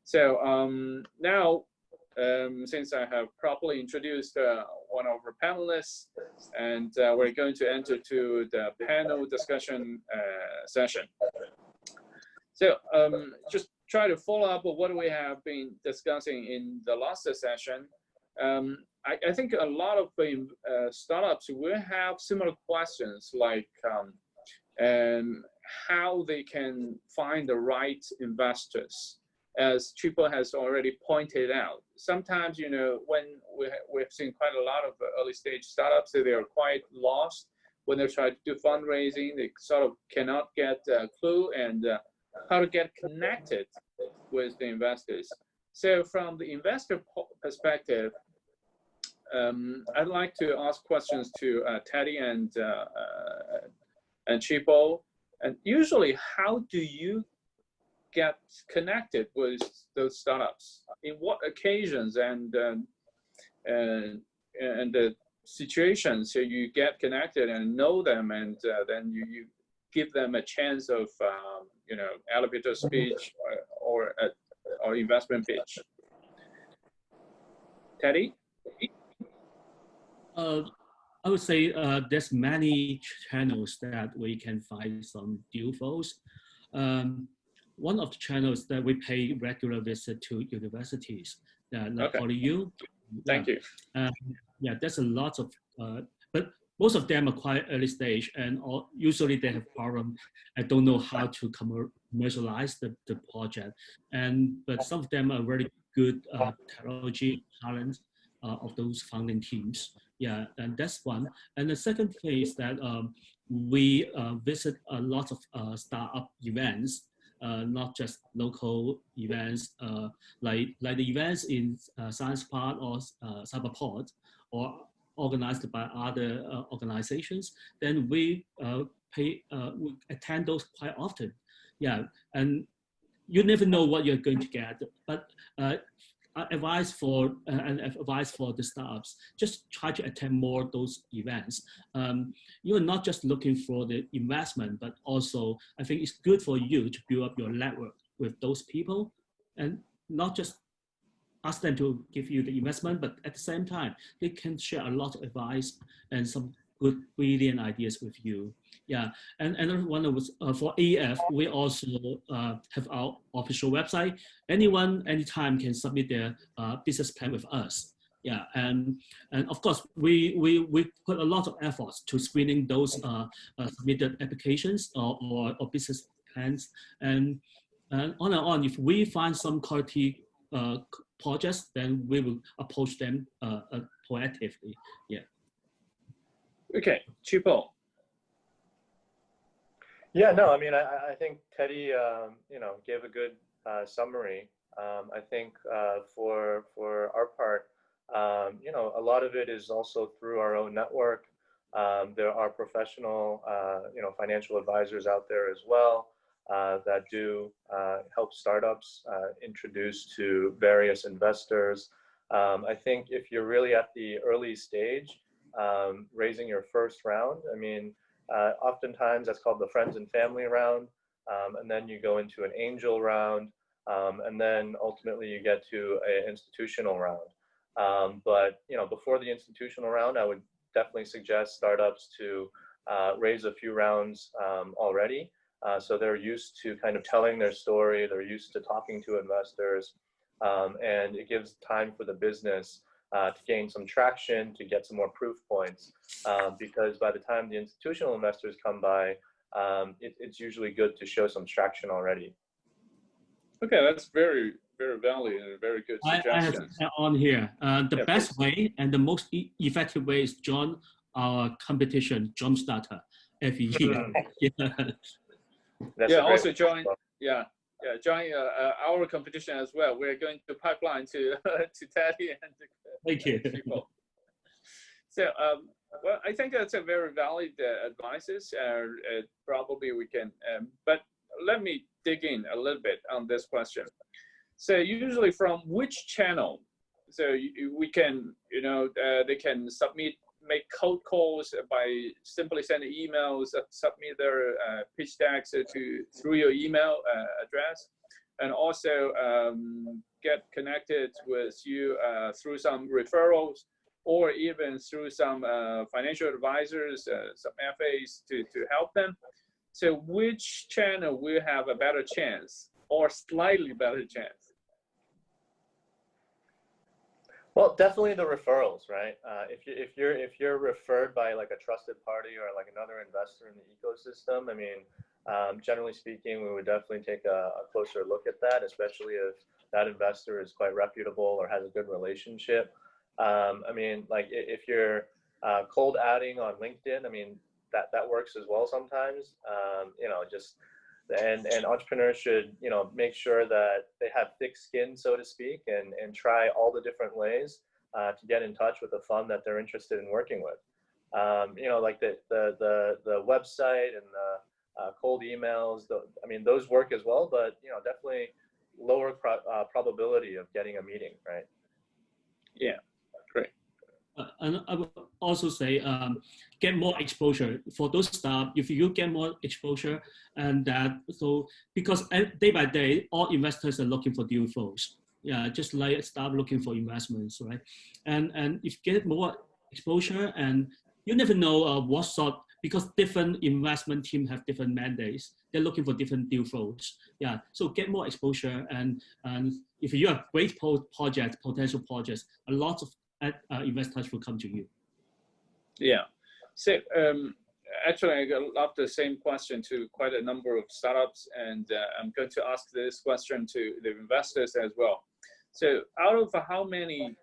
So now, since I have properly introduced one of our panelists, and we're going to enter to the panel discussion session. So just try to follow up with what we have been discussing in the last session. I think a lot of startups will have similar questions like how they can find the right investors. As Chipo has already pointed out, sometimes, you know, when we've seen quite a lot of early stage startups, they are quite lost when they try to do fundraising. They sort of cannot get a clue and how to get connected with the investors. So from the investor perspective, I'd like to ask questions to Teddy and Chipo. And usually, how do you get connected with those startups? In what occasions and the situations so you get connected and know them, and then you give them a chance of you know, elevator speech or investment pitch? Teddy? I would say there's many channels that we can find some deal flows. One of the channels that we pay regular visit to universities, like PolyU. Thank you. Yeah, there's a lot of, but most of them are quite early stage, and usually they have problem. I don't know how to commercialize the project, but some of them are very good technology talent of those founding teams. Yeah, and that's one. And the second thing is that we visit a lot of startup events. Not just local events like the events in Science Park or Cyberport, or organized by other organizations. Then we we attend those quite often. Yeah, and you never know what you're going to get. But advice for the startups, just try to attend more those events. You are not just looking for the investment, but also I think it's good for you to build up your network with those people, and not just ask them to give you the investment, but at the same time they can share a lot of advice and some good brilliant ideas with you. Yeah, and another one was for AF, we also have our official website. Anyone, anytime can submit their business plan with us. Yeah, and of course we put a lot of efforts to screening those submitted applications or business plans, and on and on. If we find some quality projects, then we will approach them proactively. Yeah. Okay, Chipo. Yeah, no, I mean, I think Teddy, you know, gave a good summary. I think for our part, you know, a lot of it is also through our own network. There are professional, you know, financial advisors out there as well that do help startups introduce to various investors. I think if you're really at the early stage, raising your first round, I mean, oftentimes that's called the friends and family round, and then you go into an angel round. and then ultimately you get to an institutional round. But before the institutional round, I would definitely suggest startups to raise a few rounds already. So they're used to kind of telling their story, they're used to talking to investors, and it gives time for the business to gain some traction, to get some more proof points, because by the time the institutional investors come by, it's usually good to show some traction already. Okay, that's very, very valid and very good suggestion. I have to add on here. The Yeah, best please. way and the most effective way is join our competition, Jumpstarter, FEE. Yeah, also join. Yeah, join our competition as well. We're going to pipeline to to Teddy and Thank you. people. So, well, I think that's a very valid advices. Probably we can, but let me dig in a little bit on this question. So, usually from which channel? So we can, they can make cold calls by simply sending emails, submit their pitch decks through your email address, and also get connected with you through some referrals, or even through some financial advisors, some FAs to help them. So which channel will have a better chance or slightly better chance? Well, definitely the referrals, right? If you're referred by like a trusted party or like another investor in the ecosystem, I mean, generally speaking, we would definitely take a closer look at that, especially if that investor is quite reputable or has a good relationship. I mean, like if you're cold adding on LinkedIn, I mean, that works as well sometimes. And entrepreneurs should, make sure that they have thick skin, so to speak, and try all the different ways to get in touch with a fund that they're interested in working with. Like the website and the cold emails, I mean, those work as well, but, definitely lower probability of getting a meeting, right? Yeah, great. And I would also say get more exposure for those staff. If you get more exposure, and because day by day, all investors are looking for deal flows. Yeah, just like staff looking for investments, right? And if you get more exposure, and you never know what sort, because different investment teams have different mandates. They're looking for different deal flows. Yeah, so get more exposure, and if you have great potential projects, a lot of investors will come to you. Yeah. So actually, I got the same question to quite a number of startups, and I'm going to ask this question to the investors as well. So out of how many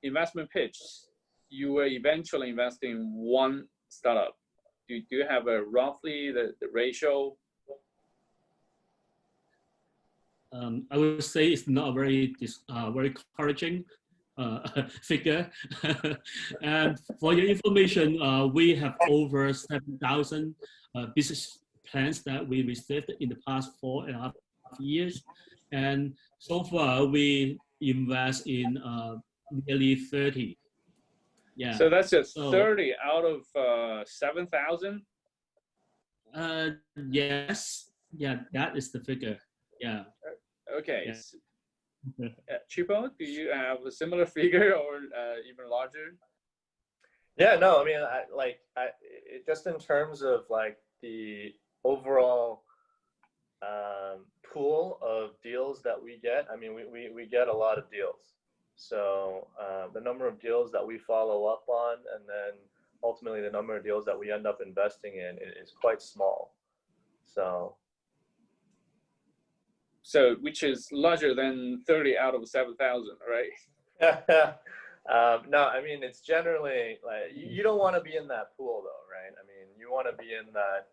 investment pitches you were eventually investing in one startup? Do you have a roughly the ratio? I would say it's not a very encouraging figure. And for your information, we have over 7,000 business plans that we received in the past 4.5 years. And so far, we invest in nearly 30. Yeah. So that's 30 out of 7,000? Yes. Yeah, that is the figure. Yeah. Okay. Yeah. Chipo, do you have a similar figure or even larger? Yeah, no, I mean, just in terms of like the overall pool of deals that we get, I mean, we get a lot of deals. So the number of deals that we follow up on, and then ultimately the number of deals that we end up investing in is quite small. So which is larger than 30 out of 7,000, right? No, I mean, it's generally like you don't want to be in that pool though, right? I mean, you want to be in that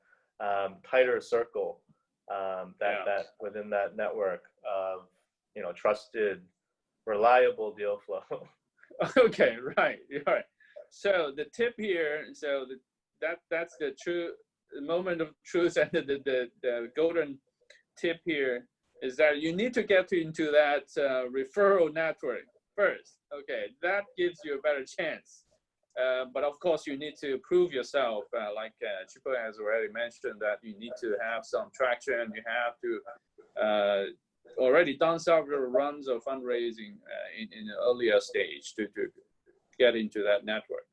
tighter circle that within that network of, trusted, reliable deal flow. Okay, right. So the tip here, that's the true moment of truth, and the golden tip here is that you need to get into that referral network first. Okay, that gives you a better chance. But of course, you need to prove yourself. Like Chipo has already mentioned, that you need to have some traction. You have to already done several runs of fundraising in an earlier stage to get into that network.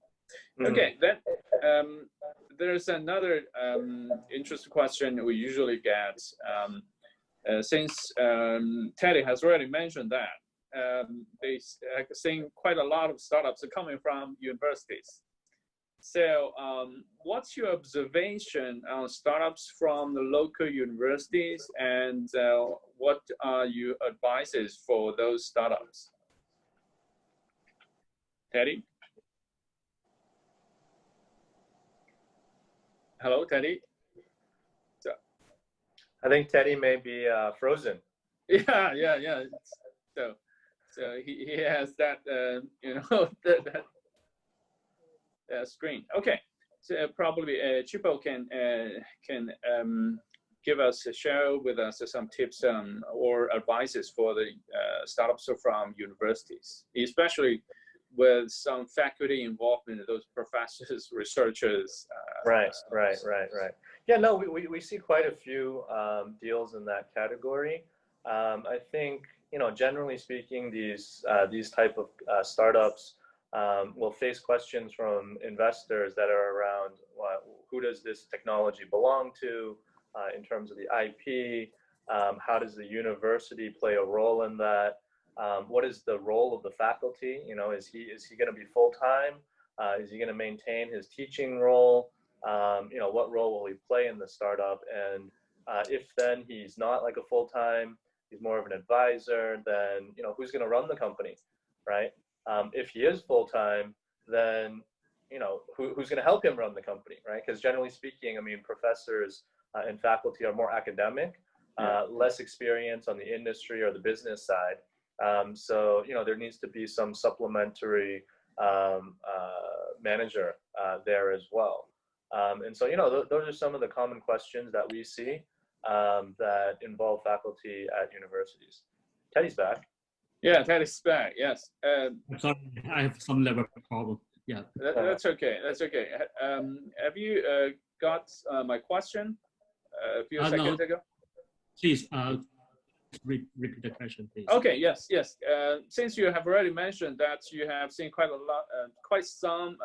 Okay, then there's another interesting question we usually get. Since Teddy has already mentioned that, they seeing quite a lot of startups are coming from universities. So what's your observation on startups from the local universities, and what are your advices for those startups? Teddy? Hello, Teddy? I think Teddy may be frozen. Yeah. So he has that, you know, that screen. Okay, so probably Chipo can give us, share with us some tips or advices for the startups from universities, especially with some faculty involvement, those professors, researchers. Right. Yeah, no, we see quite a few deals in that category. I think, you know, generally speaking, these type of startups will face questions from investors that are around who does this technology belong to in terms of the IP, how does the university play a role in that, what is the role of the faculty, you know, is he going to be full-time, is he going to maintain his teaching role, you know, what role will he play in the startup, and if then he's not like a full-time, he's more of an advisor, then, you know, who's going to run the company, right? If he is full-time, then, you know, who's going to help him run the company, right? Because generally speaking, I mean, professors and faculty are more academic, less experience on the industry or the business side. So, you know, there needs to be some supplementary manager there as well. And so, you know, those are some of the common questions that we see that involve faculty at universities. Teddy's back. Yeah, Teddy's back, yes. I'm sorry, I have some level problem. Yeah. That's okay, that's okay. Have you got my question a few seconds ago? Please, repeat the question, please. Okay, yes. Since you have already mentioned that you have seen quite some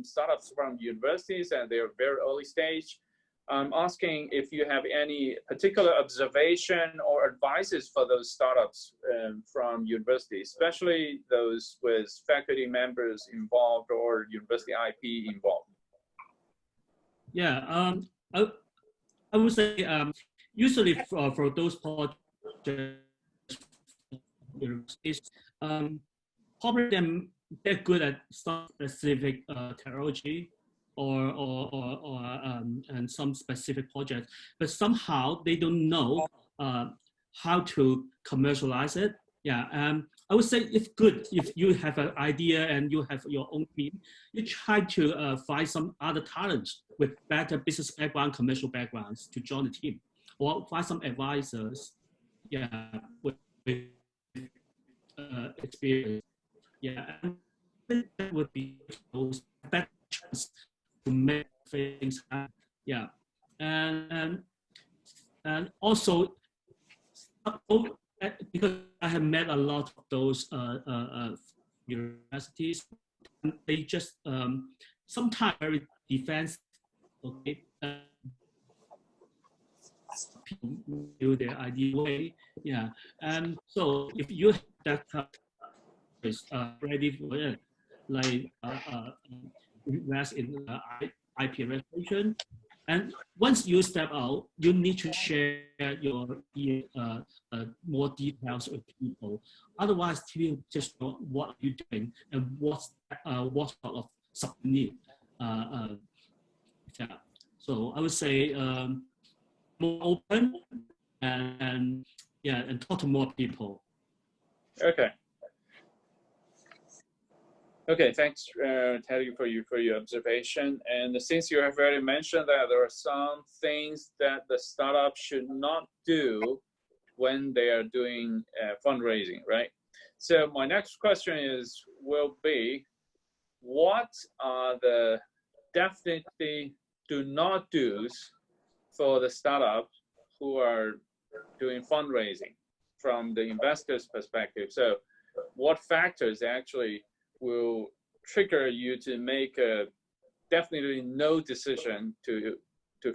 startups from universities and they're very early stage, I'm asking if you have any particular observation or advices for those startups from universities, especially those with faculty members involved or university IP involved. Yeah, I would say usually for those projects, probably they're good at some specific technology and some specific projects, but somehow they don't know how to commercialize it. Yeah, I would say it's good if you have an idea and you have your own team, you try to find some other talents with better business background, commercial backgrounds to join the team, or find some advisors, yeah, with experience. Yeah, and that would be those better chance to make things happen. Yeah, and also because I have met a lot of those universities, they just sometimes very defensive. Okay, people do their ideal way. Yeah, and so if you have that ready for it, like invest in IP registration. And once you step out, you need to share your more details with people. Otherwise, people just know what you're doing and what sort of support you need. Yeah. So I would say more open and talk to more people. Okay. Okay, thanks, Teddy, for your observation. And since you have already mentioned that there are some things that the startup should not do when they are doing fundraising, right? So my next question will be, what are the definitely do not do's for the startup who are doing fundraising from the investor's perspective. So what factors actually will trigger you to make a definitely no decision to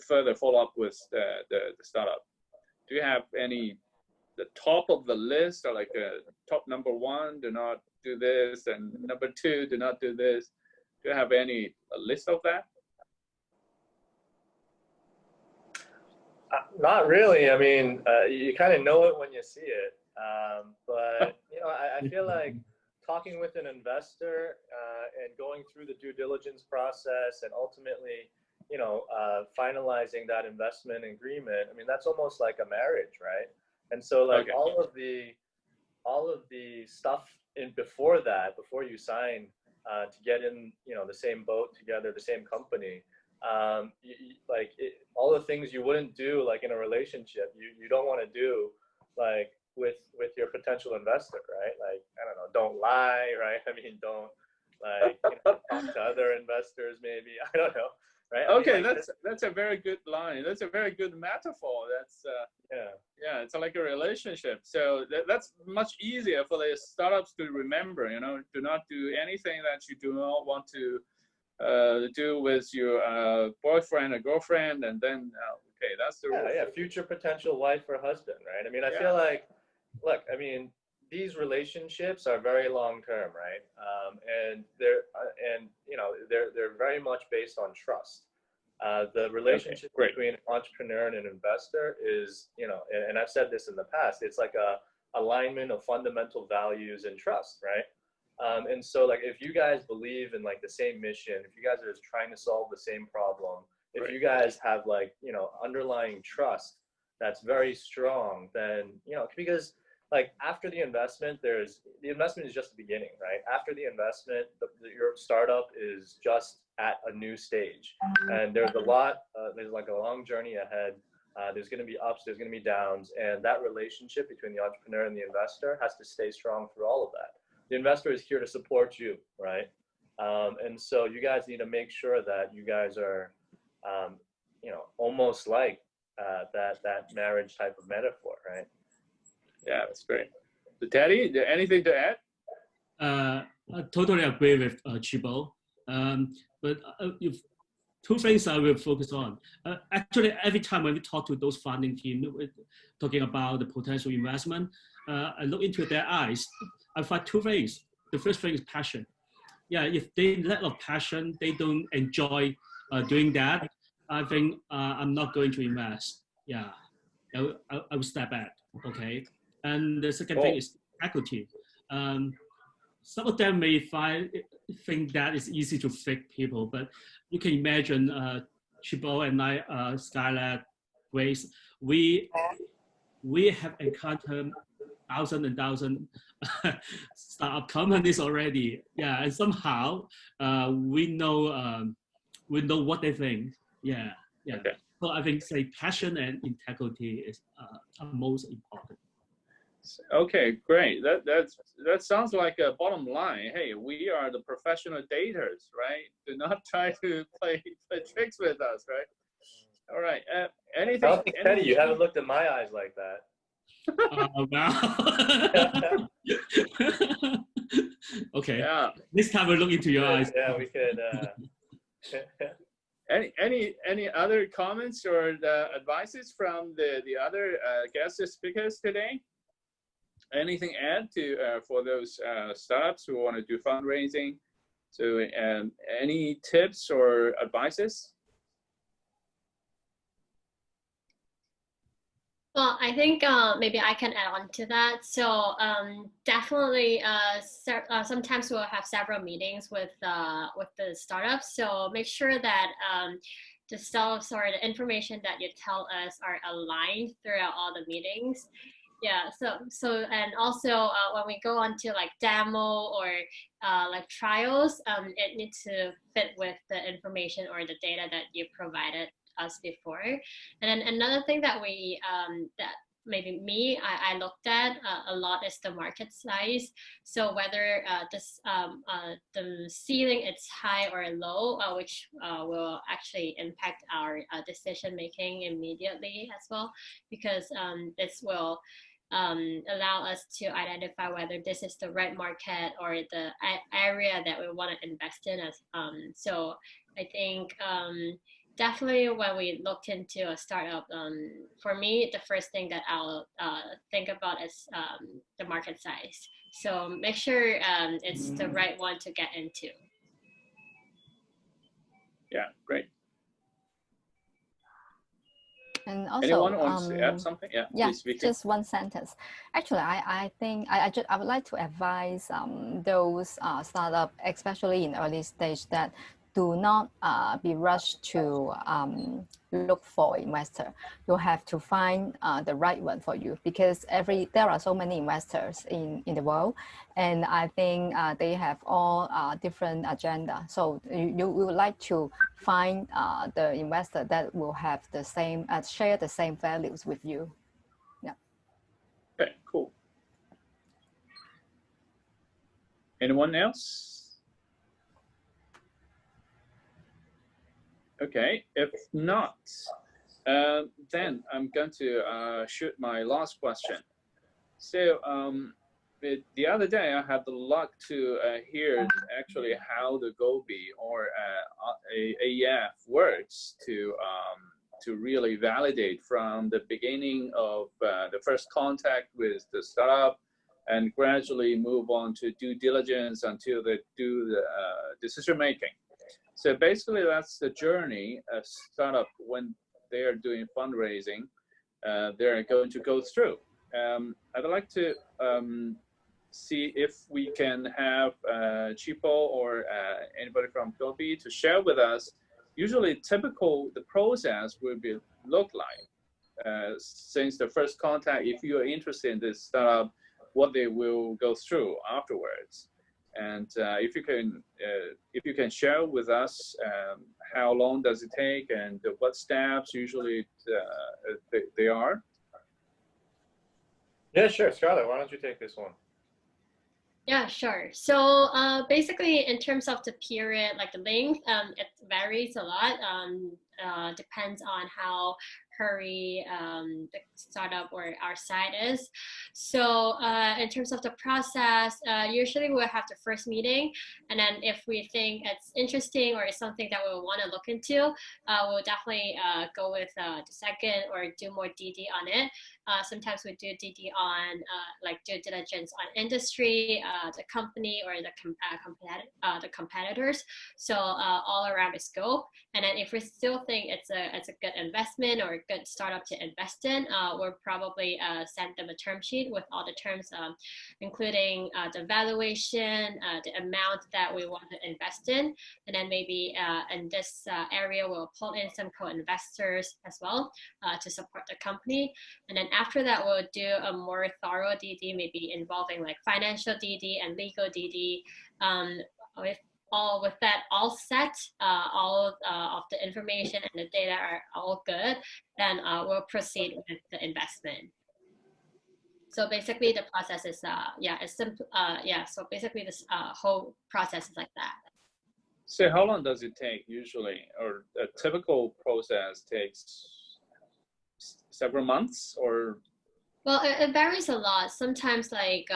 further follow up with the startup? Do you have any, the top of the list, or like a top number one, do not do this, and number two, do not do this? Do you have any list of that? Not really. I mean, you kind of know it when you see it. But you know, I feel like talking with an investor and going through the due diligence process and ultimately, you know, finalizing that investment agreement. I mean, that's almost like a marriage, right? And so, like, Okay. all of the stuff in before that, before you sign to get in, you know, the same boat together, the same company. All the things you wouldn't do like in a relationship, you don't want to do like with your potential investor, right? Like, I don't know, don't lie, right? I mean, don't like, you know, talk to other investors, maybe. I don't know, right? Okay, I mean, like, that's a very good line. That's a very good metaphor. That's yeah, it's like a relationship. So that's much easier for the startups to remember. You know, do not do anything that you do not want to do with your boyfriend or girlfriend, and then okay, that's the rule. Yeah, future potential wife or husband, right? I mean, I feel like, look, I mean, these relationships are very long term, right? And they're very much based on trust. The relationship between an entrepreneur and an investor is, you know, and I've said this in the past, it's like a alignment of fundamental values and trust, right? And so, like, if you guys believe in like the same mission, if you guys are just trying to solve the same problem, if you guys have like, you know, underlying trust that's very strong, then, you know, because like after the investment, the investment is just the beginning, right? After the investment, your startup is just at a new stage, and there's like a long journey ahead. There's going to be ups, there's going to be downs, and that relationship between the entrepreneur and the investor has to stay strong through all of that. The investor is here to support you, right? And so you guys need to make sure that you guys are, you know, almost like that marriage type of metaphor, right? Yeah, that's great. So Teddy, anything to add? I totally agree with Chibo. But if two things I will focus on. Actually, every time when we talk to those funding teams, talking about the potential investment, I look into their eyes. I find two things. The first thing is passion. Yeah, if they lack of passion, they don't enjoy doing that, I think I'm not going to invest. Yeah, I will step back. Okay. And the second thing is equity. Some of them may think that it's easy to fake people, but you can imagine Chibo and I, Skylar, Grace, we have encountered thousands and thousands startup companies already. Yeah, and somehow we know what they think. Yeah. Okay. So I think say passion and integrity is most important. Okay, great. That sounds like a bottom line. Hey, we are the professional daters, right? Do not try to play tricks with us, right? All right. Anything? I don't think, Teddy, you haven't looked in my eyes like that. Wow. Okay. Yeah. This time we'll look into your eyes. Yeah, we could. Any other comments or advices from the other guest speakers today? Anything add to for those startups who want to do fundraising? So any tips or advices? Well, I think maybe I can add on to that. So definitely, sometimes we'll have several meetings with the startups. So make sure that the startups or the information that you tell us are aligned throughout all the meetings. Yeah. So and also when we go on to like demo or like trials, it needs to fit with the information or the data that you provided us before. And then another thing that we that maybe I looked at a lot is the market size. So whether the ceiling is high or low, which will actually impact our decision making immediately as well, because this will allow us to identify whether this is the right market or the area that we want to invest in. So I think definitely when we looked into a startup, for me, the first thing that I'll think about is the market size. So make sure it's the right one to get into. Yeah, great. And also, anyone wants to add something? Yeah, please, Vicky. Just one sentence. Actually, I think I would like to advise those startup, especially in early stage, that do not be rushed to look for investor. You have to find the right one for you, because there are so many investors in the world, and I think they have all different agenda. So you would like to find the investor that will have the same, share the same values with you. Yeah. Okay, cool. Anyone else? Okay, if not, then I'm going to shoot my last question. So the other day I had the luck to hear actually how the Gobi or AEF works to really validate from the beginning of the first contact with the startup and gradually move on to due diligence until they do the decision making. So basically, that's the journey a startup, when they are doing fundraising, they're going to go through. I'd like to see if we can have Chipo or anybody from Gobi to share with us. Usually, the process will be look like since the first contact. If you are interested in this startup, what they will go through afterwards. And if you can share with us how long does it take and what steps usually they are. Yeah, sure. Scarlett, why don't you take this one? Yeah, sure. So basically, in terms of the period, like the length, it varies a lot. Depends on how hurry the startup or our side is. So in terms of the process, usually we'll have the first meeting, and then if we think it's interesting or it's something that we want to look into, we'll definitely go with the second or do more DD on it. Sometimes we do DD on like due diligence on industry, the company, or the competitors. So all around the scope. And then if we still think it's a good investment or a good startup to invest in, we'll probably send them a term sheet with all the terms, including the valuation, the amount that we want to invest in, and then maybe in this area we'll pull in some co-investors as well to support the company. And then after that, we'll do a more thorough DD, maybe involving like financial DD and legal DD. With that all set, all of the information and the data are all good, then we'll proceed with the investment. So basically, the process is it's simple. So basically, this whole process is like that. So how long does it take usually, or a typical process takes several months, or? Well, it varies a lot. Sometimes like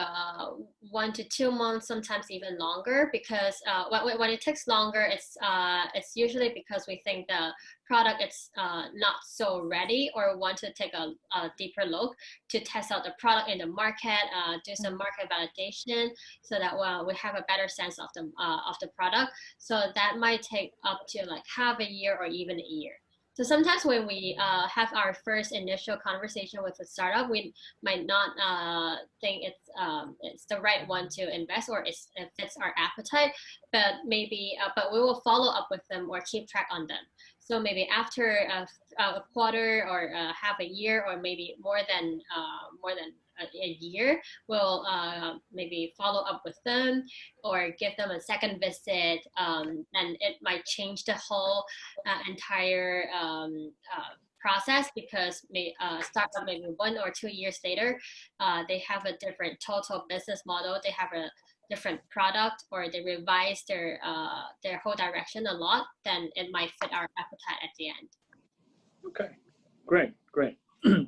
1 to 2 months, sometimes even longer. Because when it takes longer, it's usually because we think the product is not so ready, or want to take a deeper look to test out the product in the market, do some market validation, so that we have a better sense of the product. So that might take up to like half a year or even a year. So sometimes when we have our first initial conversation with a startup, we might not think it's the right one to invest, or it fits our appetite, but maybe but we will follow up with them or keep track on them. So maybe after a quarter or half a year, or maybe more than a year, we'll maybe follow up with them or give them a second visit, and it might change the whole entire process, because startup maybe 1 or 2 years later, they have a different total business model, they have a different product, or they revise their whole direction a lot, then it might fit our appetite at the end. Okay, great.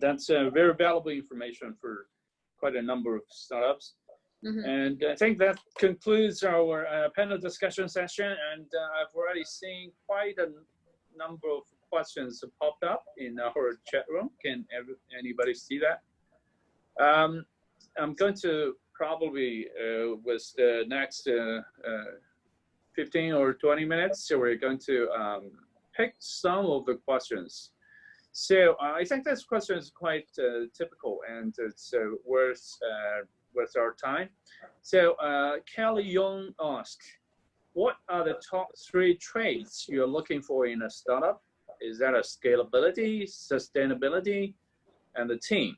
That's very valuable information for quite a number of startups. Mhm. And I think that concludes our panel discussion session. And I've already seen quite a number of questions popped up in our chat room. Can anybody see that? I'm going to probably, with the next 15 or 20 minutes, so we're going to pick some of the questions. So I think this question is quite typical, and it's worth our time. So Kelly Young asked, what are the top 3 traits you're looking for in a startup? Is that a scalability, sustainability, and the team?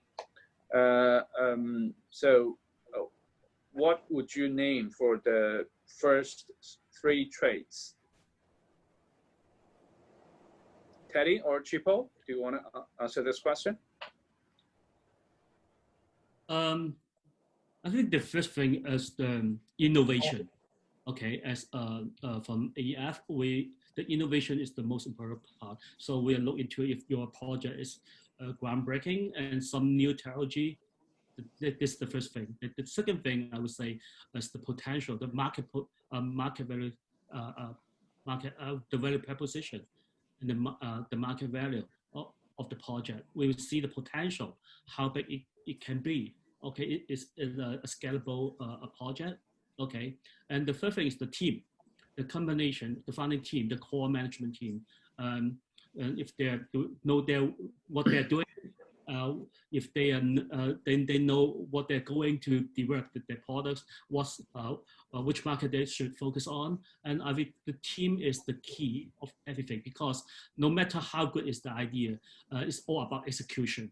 What would you name for the first 3 traits? Teddy or Chipo, do you want to answer this question? I think the first thing is the innovation. Okay, as from AEF, the innovation is the most important part. So we look into if your project is groundbreaking and some new technology. This is the first thing. The second thing I would say is the potential, the market value, the value proposition, and the market value of the project. We will see the potential, how big it can be. Okay, it is a scalable project. Okay, and the third thing is the team, the combination, the founding team, the core management team. And if they know what they're doing, if they then they know what they're going to develop their products, which market they should focus on. And I think the team is the key of everything, because no matter how good is the idea, it's all about execution.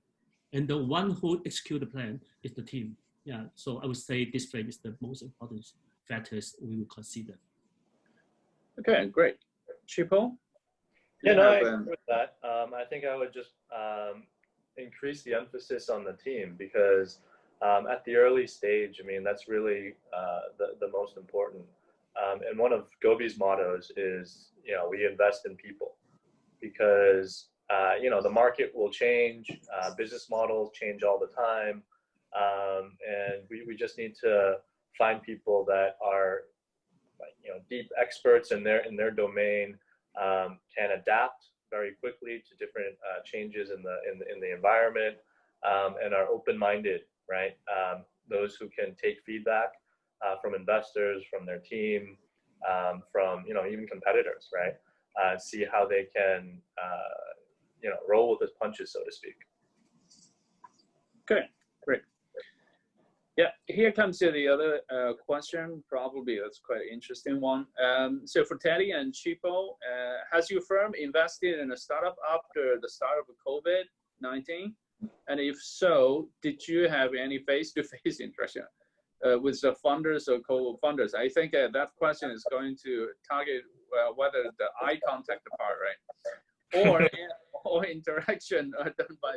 And the one who execute the plan is the team. Yeah, so I would say this thing is the most important factors we will consider. Okay, great. Chipo? Yeah, no, I agree with that. I think I would just increase the emphasis on the team, because at the early stage, I mean, that's really the most important. And one of Gobi's mottos is, we invest in people, because the market will change, business models change all the time, and we just need to find people that are, deep experts in their domain, can adapt very quickly to different changes in the environment, and are open-minded, right? Those who can take feedback from investors, from their team, from even competitors, right? See how they can roll with the punches, so to speak. Okay, great. Yeah, here comes the other question. Probably that's quite an interesting one. So for Teddy and Chipo, has your firm invested in a startup after the start of COVID-19? And if so, did you have any face-to-face interaction with the funders or co-funders? I think that question is going to target whether the eye contact part, right? Or interaction done by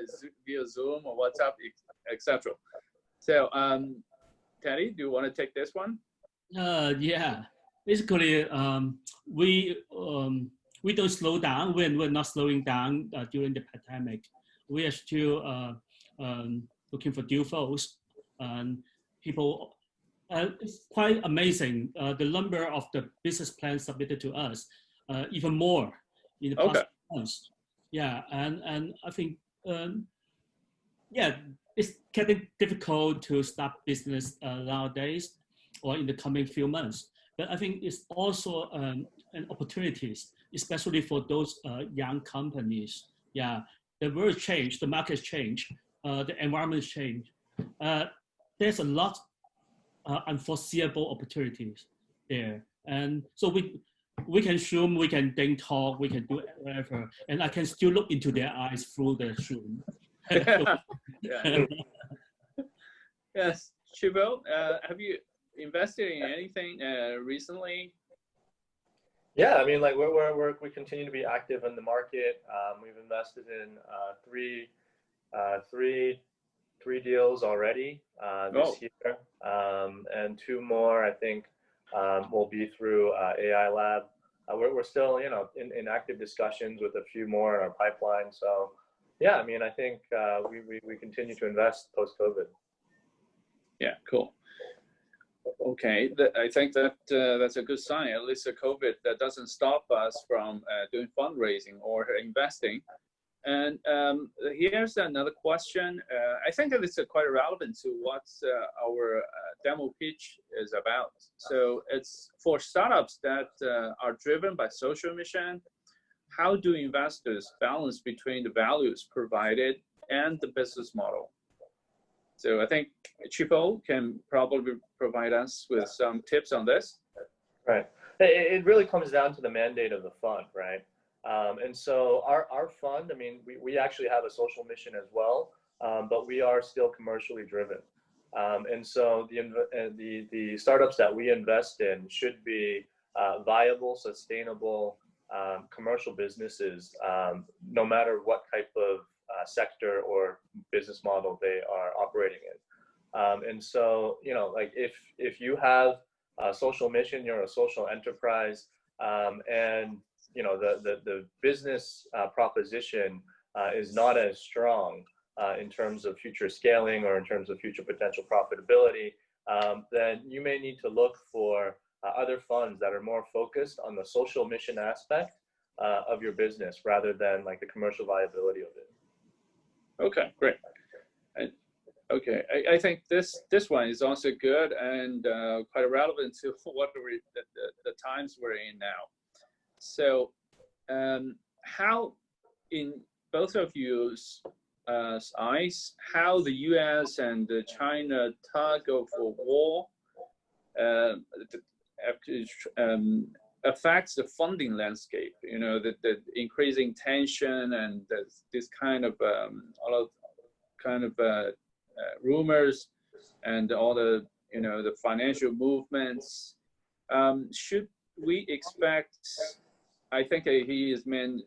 via Zoom or WhatsApp, etc. So, Teddy, do you want to take this one? Yeah, basically, we don't slow down when we're not slowing down during the pandemic. We are still looking for deal flows, and people. It's quite amazing the number of the business plans submitted to us, even more in the past months. Yeah, and I think yeah, it's getting difficult to start business nowadays or in the coming few months. But I think it's also an opportunities, especially for those young companies. Yeah, the world changed, the market's changed, the environment's changed. There's a lot unforeseeable opportunities there, and so we can Zoom, we can think talk, we can do whatever, and I can still look into their eyes through the Zoom. Yeah. Yes, Chibo, have you invested in anything recently? Yeah, I mean, like we continue to be active in the market. We've invested in three deals already this year, and 2 more I think will be through AI Lab. We're still in active discussions with a few more in our pipeline. So yeah, I mean, I think we continue to invest post-COVID. Yeah, cool. Okay, I think that that's a good sign. At least the COVID that doesn't stop us from doing fundraising or investing. And here's another question. I think that it's quite relevant to what our demo pitch is about. So it's for startups that are driven by social mission. How do investors balance between the values provided and the business model? So I think Chipo can probably provide us with some tips on this. Right. It really comes down to the mandate of the fund, right? And so our fund, I mean, we actually have a social mission as well, but we are still commercially driven. And so the startups that we invest in should be viable, sustainable commercial businesses, no matter what type of sector or business model they are operating in. And so, you know, like if you have a social mission, you're a social enterprise, and you know the business proposition is not as strong in terms of future scaling or in terms of future potential profitability, then you may need to look for other funds that are more focused on the social mission aspect of your business rather than like the commercial viability of it. Okay, great. Okay, I think this one is also good and quite relevant to what the times we're in now. So how, in both of you's eyes, how the US and China tug of war affects the funding landscape? You know, the increasing tension and this kind of rumors and all the, you know, the financial movements. Should we expect, I think he meant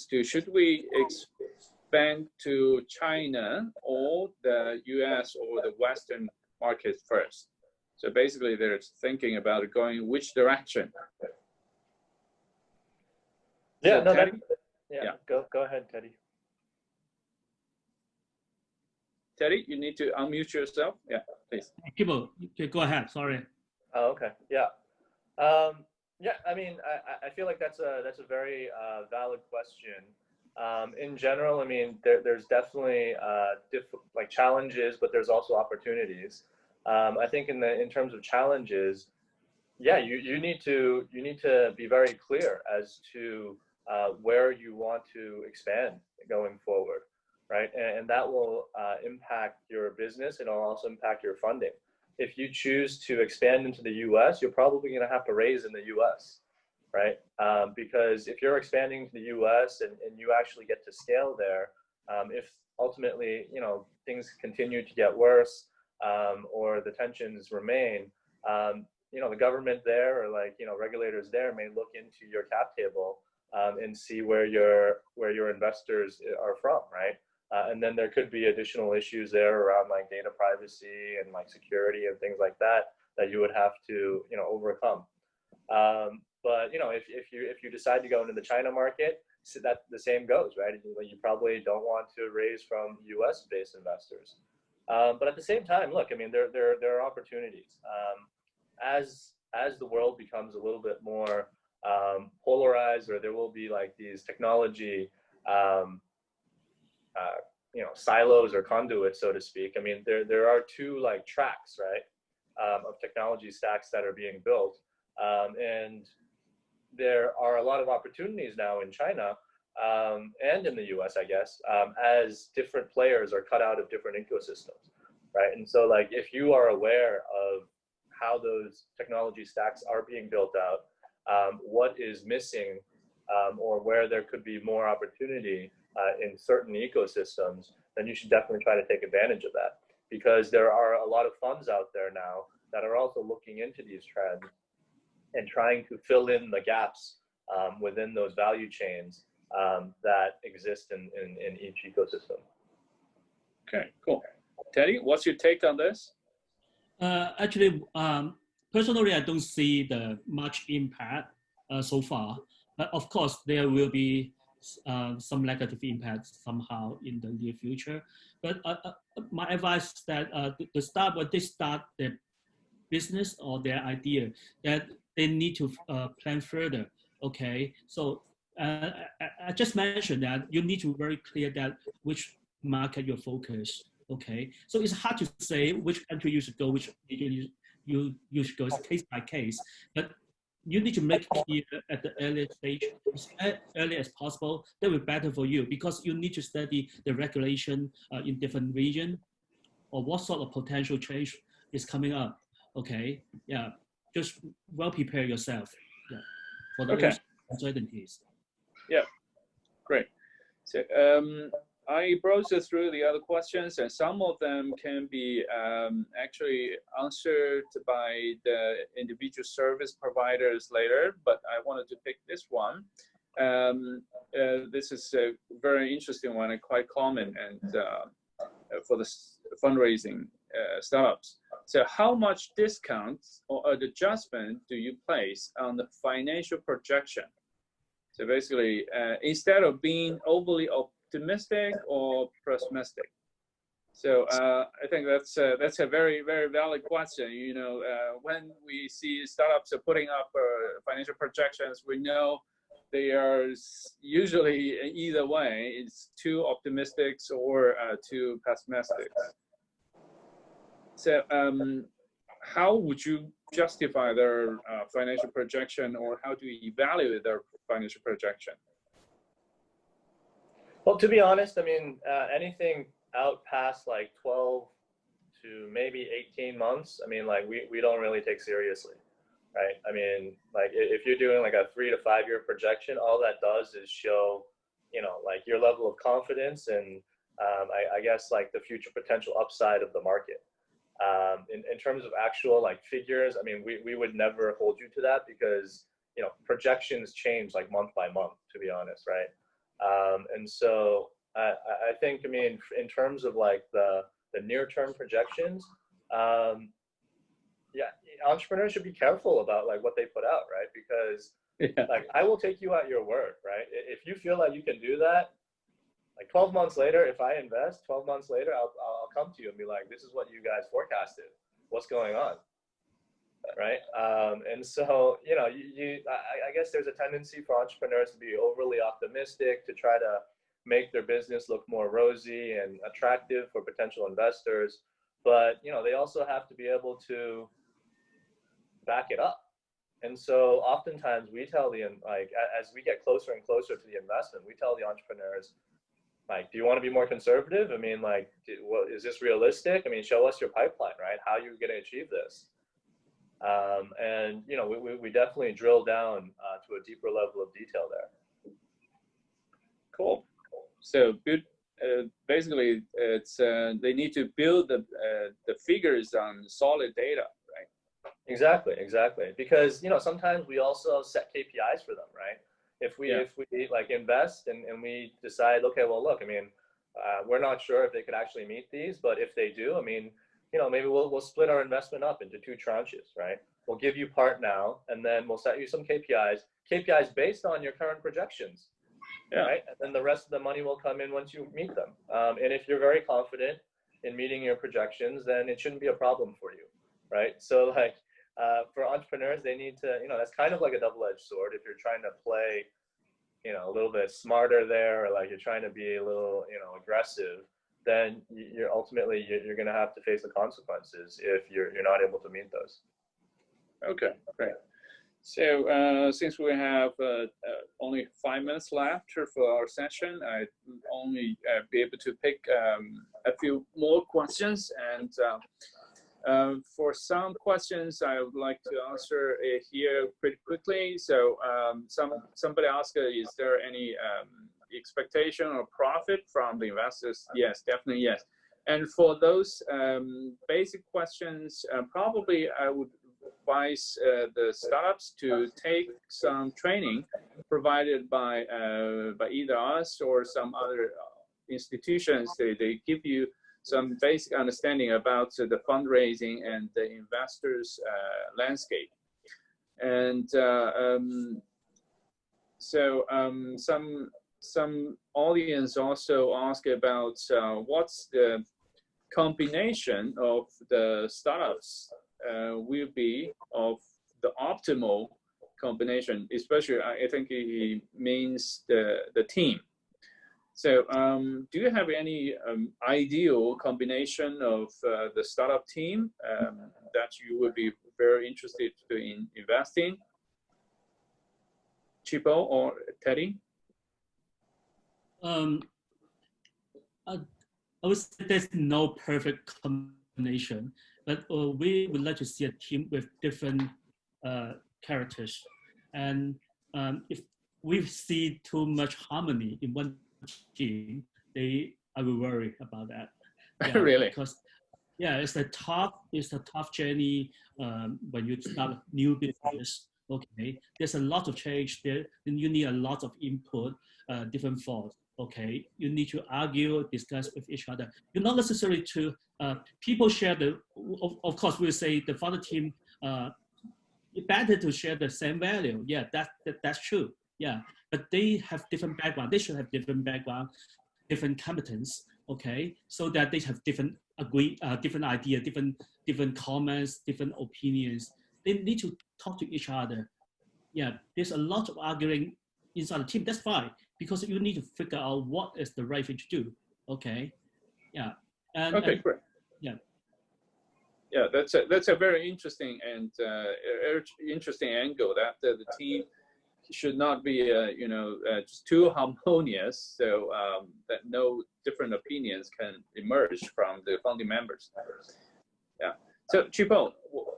to, should we expand to China or the US or the Western market first? So basically they're thinking about going which direction. Yeah, so no, Teddy? yeah. Go ahead, Teddy. Teddy, you need to unmute yourself. Yeah, please. Kibo, go ahead. Sorry. Oh, okay. Yeah. Yeah. I mean, I feel like that's a very valid question. In general, I mean, there's definitely like challenges, but there's also opportunities. I think in terms of challenges, yeah, you need to be very clear as to where you want to expand going forward. Right, and that will impact your business. It'll also impact your funding. If you choose to expand into the U.S., you're probably going to have to raise in the U.S., right? Because if you're expanding to the U.S. and you actually get to scale there, if ultimately, you know, things continue to get worse or the tensions remain, you know, the government there or like, you know, regulators there may look into your cap table and see where your investors are from, right? And then there could be additional issues there around like data privacy and like security and things like that you would have to, you know, overcome. But you know, if you decide to go into the China market, so that the same goes, right? You probably don't want to raise from U.S. based investors. But at the same time, look, I mean, there are opportunities. As the world becomes a little bit more polarized, or there will be like these technology you know, silos or conduits, so to speak. I mean, there are two like tracks, right, of technology stacks that are being built, and there are a lot of opportunities now in China and in the US, I guess, as different players are cut out of different ecosystems, right? And so, like, if you are aware of how those technology stacks are being built out, what is missing, or where there could be more opportunity in certain ecosystems, then you should definitely try to take advantage of that, because there are a lot of funds out there now that are also looking into these trends and trying to fill in the gaps within those value chains that exist in each ecosystem. Okay, cool. Teddy, what's your take on this? Actually, personally, I don't see the much impact so far. But of course, there will be some negative impact somehow in the near future. But my advice is that the start when they start their business or their idea, that they need to plan further. Okay, so I just mentioned that you need to be very clear that which market your focus. Okay, so it's hard to say which country you should go, which region you should go. It's case by case, but you need to make clear at the earliest stage, as early as possible. That will be better for you because you need to study the regulation in different region or what sort of potential change is coming up. Okay, yeah, just well prepare yourself. Yeah, for those uncertainties. Yeah, great. So I browsed through the other questions, and some of them can be actually answered by the individual service providers later, but I wanted to pick this one. This is a very interesting one and quite common and for the fundraising startups. So how much discount or adjustment do you place on the financial projection? So basically, instead of being overly optimistic or pessimistic. So I think that's a very, very valid question. You know, when we see startups are putting up financial projections, we know they are usually either way. It's too optimistic or too pessimistic. So how would you justify their financial projection, or how do you evaluate their financial projection? Well, to be honest, I mean, anything out past like 12 to maybe 18 months, I mean, like we don't really take seriously, right? I mean, like if you're doing like a 3 to 5 year projection, all that does is show, you know, like your level of confidence and I guess like the future potential upside of the market. In terms of actual like figures, I mean, we would never hold you to that because, you know, projections change like month by month, to be honest, right? And so I think, I mean, in terms of like the near-term projections, yeah, entrepreneurs should be careful about like what they put out, right? Because like I will take you at your word, right? If you feel like you can do that, like 12 months later, if I invest, 12 months later, I'll come to you and be like, this is what you guys forecasted. What's going on? Right? And so, you know, I guess there's a tendency for entrepreneurs to be overly optimistic, to try to make their business look more rosy and attractive for potential investors. But, you know, they also have to be able to back it up. And so oftentimes we tell like, as we get closer and closer to the investment, we tell the entrepreneurs, like, do you want to be more conservative? I mean, like, is this realistic? I mean, show us your pipeline, right? How are you going to achieve this? And, you know, we definitely drill down to a deeper level of detail there. Cool. So basically, it's they need to build the figures on solid data, right? Exactly. Because, you know, sometimes we also set KPIs for them, right? If we like invest and we decide, okay, well, look, I mean, we're not sure if they could actually meet these, but if they do, I mean, you know, maybe we'll split our investment up into 2 tranches, right? We'll give you part now, and then we'll set you some KPIs based on your current projections, right? And then the rest of the money will come in once you meet them. And if you're very confident in meeting your projections, then it shouldn't be a problem for you, right? So like, for entrepreneurs, they need to, you know, that's kind of like a double-edged sword. If you're trying to play, you know, a little bit smarter there, or like you're trying to be a little, you know, aggressive, then you're ultimately you're going to have to face the consequences if you're not able to meet those. Okay, great. So since we have only 5 minutes left for our session, I'd only be able to pick a few more questions. And for some questions, I would like to answer here pretty quickly. So somebody asked, is there any expectation or profit from the investors? Yes, definitely yes. And for those basic questions, probably I would advise the startups to take some training provided by either us or some other institutions. They give you some basic understanding about the fundraising and the investors' landscape. And some some audience also ask about what's the combination of the startups will be of the optimal combination, especially I think he means the team. So do you have any ideal combination of the startup team that you would be very interested in investing? Chipo or Teddy? I would say there's no perfect combination, but we would like to see a team with different characters. And if we see too much harmony in one team, I will worry about that. Yeah, really? Because yeah, it's a tough journey when you start a new business. Okay, there's a lot of change there, and you need a lot of input, different thoughts. Okay, you need to argue, discuss with each other. You're not necessarily to people share the. Of course, we'll say the founder team. It's better to share the same value. Yeah, that's true. Yeah, but they have different background. They should have different background, different competence. Okay, so that they have different different idea, different comments, different opinions. They need to talk to each other. Yeah, there's a lot of arguing inside the team. That's fine, because you need to figure out what is the right thing to do. Okay, yeah. Okay, great. Yeah. Yeah, that's a very interesting and interesting angle that the team should not be just too harmonious, so that no different opinions can emerge from the founding members. Yeah. So Chipo,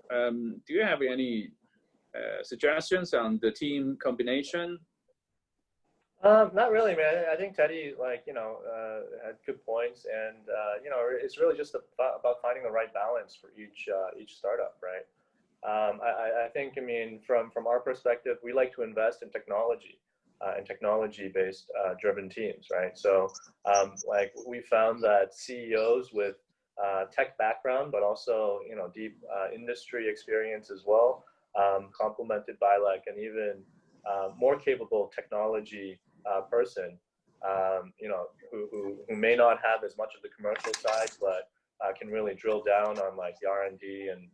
do you have any suggestions on the team combination? Not really, man. I think Teddy, had good points, and it's really just about finding the right balance for each startup, right? I think, I mean, from our perspective, we like to invest in technology and technology-based driven teams, right? So, we found that CEOs with tech background, but also deep industry experience as well, complemented by an even more capable technology person, who may not have as much of the commercial side, but can really drill down on the R&D and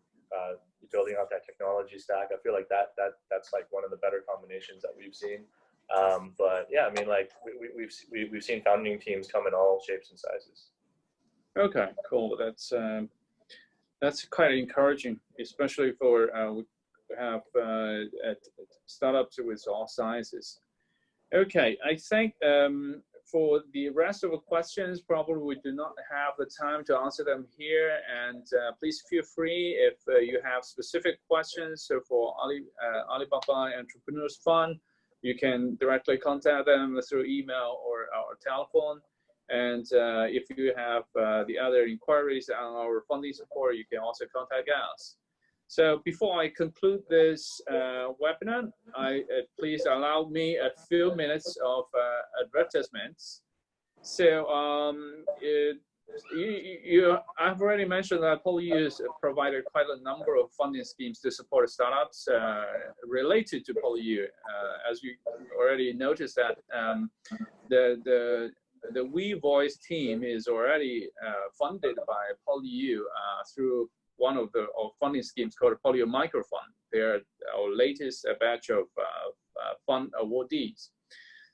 building out that technology stack. I feel like that's one of the better combinations that we've seen. But yeah, I mean, we've seen founding teams come in all shapes and sizes. Okay, cool. That's quite encouraging, especially for we have startups with all sizes. Okay, I think for the rest of the questions, probably we do not have the time to answer them here. And please feel free if you have specific questions. So for Alibaba Entrepreneurs Fund, you can directly contact them through email or our telephone. And if you have the other inquiries on our funding support, you can also contact us. So before I conclude this webinar, please allow me a few minutes of advertisements. So I've already mentioned that PolyU has provided quite a number of funding schemes to support startups related to PolyU. As you already noticed that the WeVoice team is already funded by PolyU through one of the funding schemes called PolyU Micro Fund. They're our latest batch of fund awardees.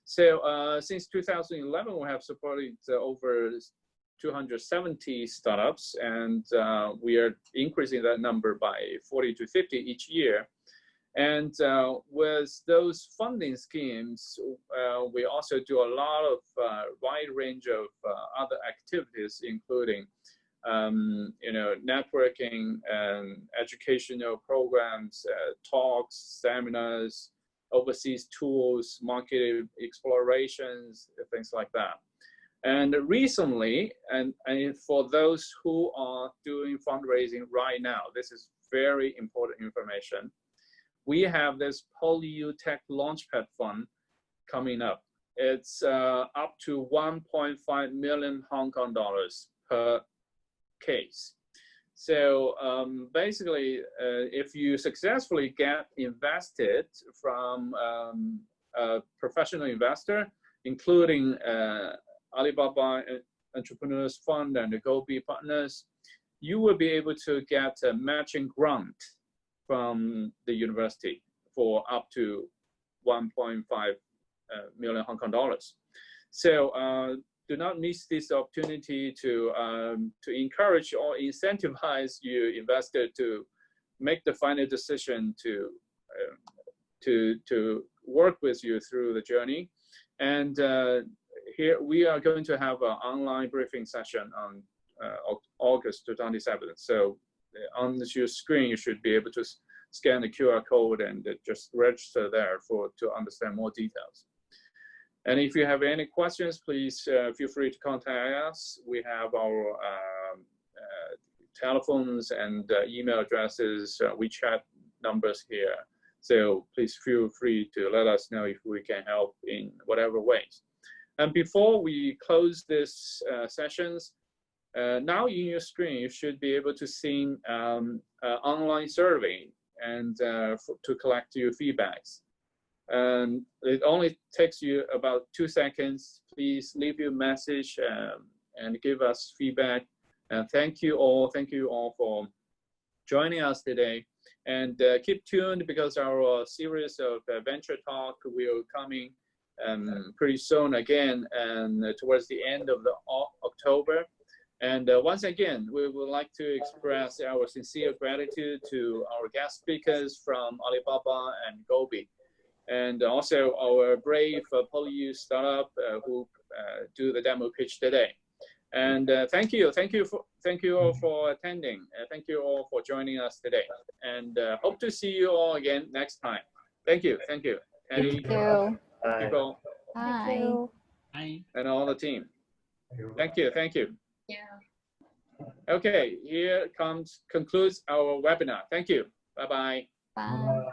So since 2011, we have supported over 270 startups, and we are increasing that number by 40 to 50 each year. And with those funding schemes, we also do a lot of wide range of other activities, including networking and educational programs, talks, seminars, overseas tours, market explorations, things like that. And recently, and for those who are doing fundraising right now, this is very important information. We have this PolyU Tech Launchpad Fund coming up. It's up to 1.5 million Hong Kong dollars per case. So basically, if you successfully get invested from a professional investor, including Alibaba Entrepreneurs Fund and the Gobi partners, you will be able to get a matching grant from the university for up to 1.5 million Hong Kong dollars. So do not miss this opportunity to encourage or incentivize your investor to make the final decision to work with you through the journey. And here we are going to have an online briefing session on August 27th. So on your screen, you should be able to scan the QR code and just register there to understand more details. And if you have any questions, please feel free to contact us. We have our telephones and email addresses, WeChat numbers here. So please feel free to let us know if we can help in whatever ways. And before we close this sessions, now in your screen, you should be able to see online survey and to collect your feedbacks. And it only takes you about 2 seconds. Please leave your message and give us feedback. And thank you all for joining us today. And keep tuned because our series of venture talk will coming pretty soon again, and towards the end of October. And once again, we would like to express our sincere gratitude to our guest speakers from Alibaba and Gobi, and also our brave PolyU startup who do the demo pitch today. And thank you all for attending. Thank you all for joining us today, and hope to see you all again next time. Thank you. Thank you. People. Bye. Bye. And all the team. Thank you. Yeah. Okay, here concludes our webinar. Thank you. Bye-bye. Bye.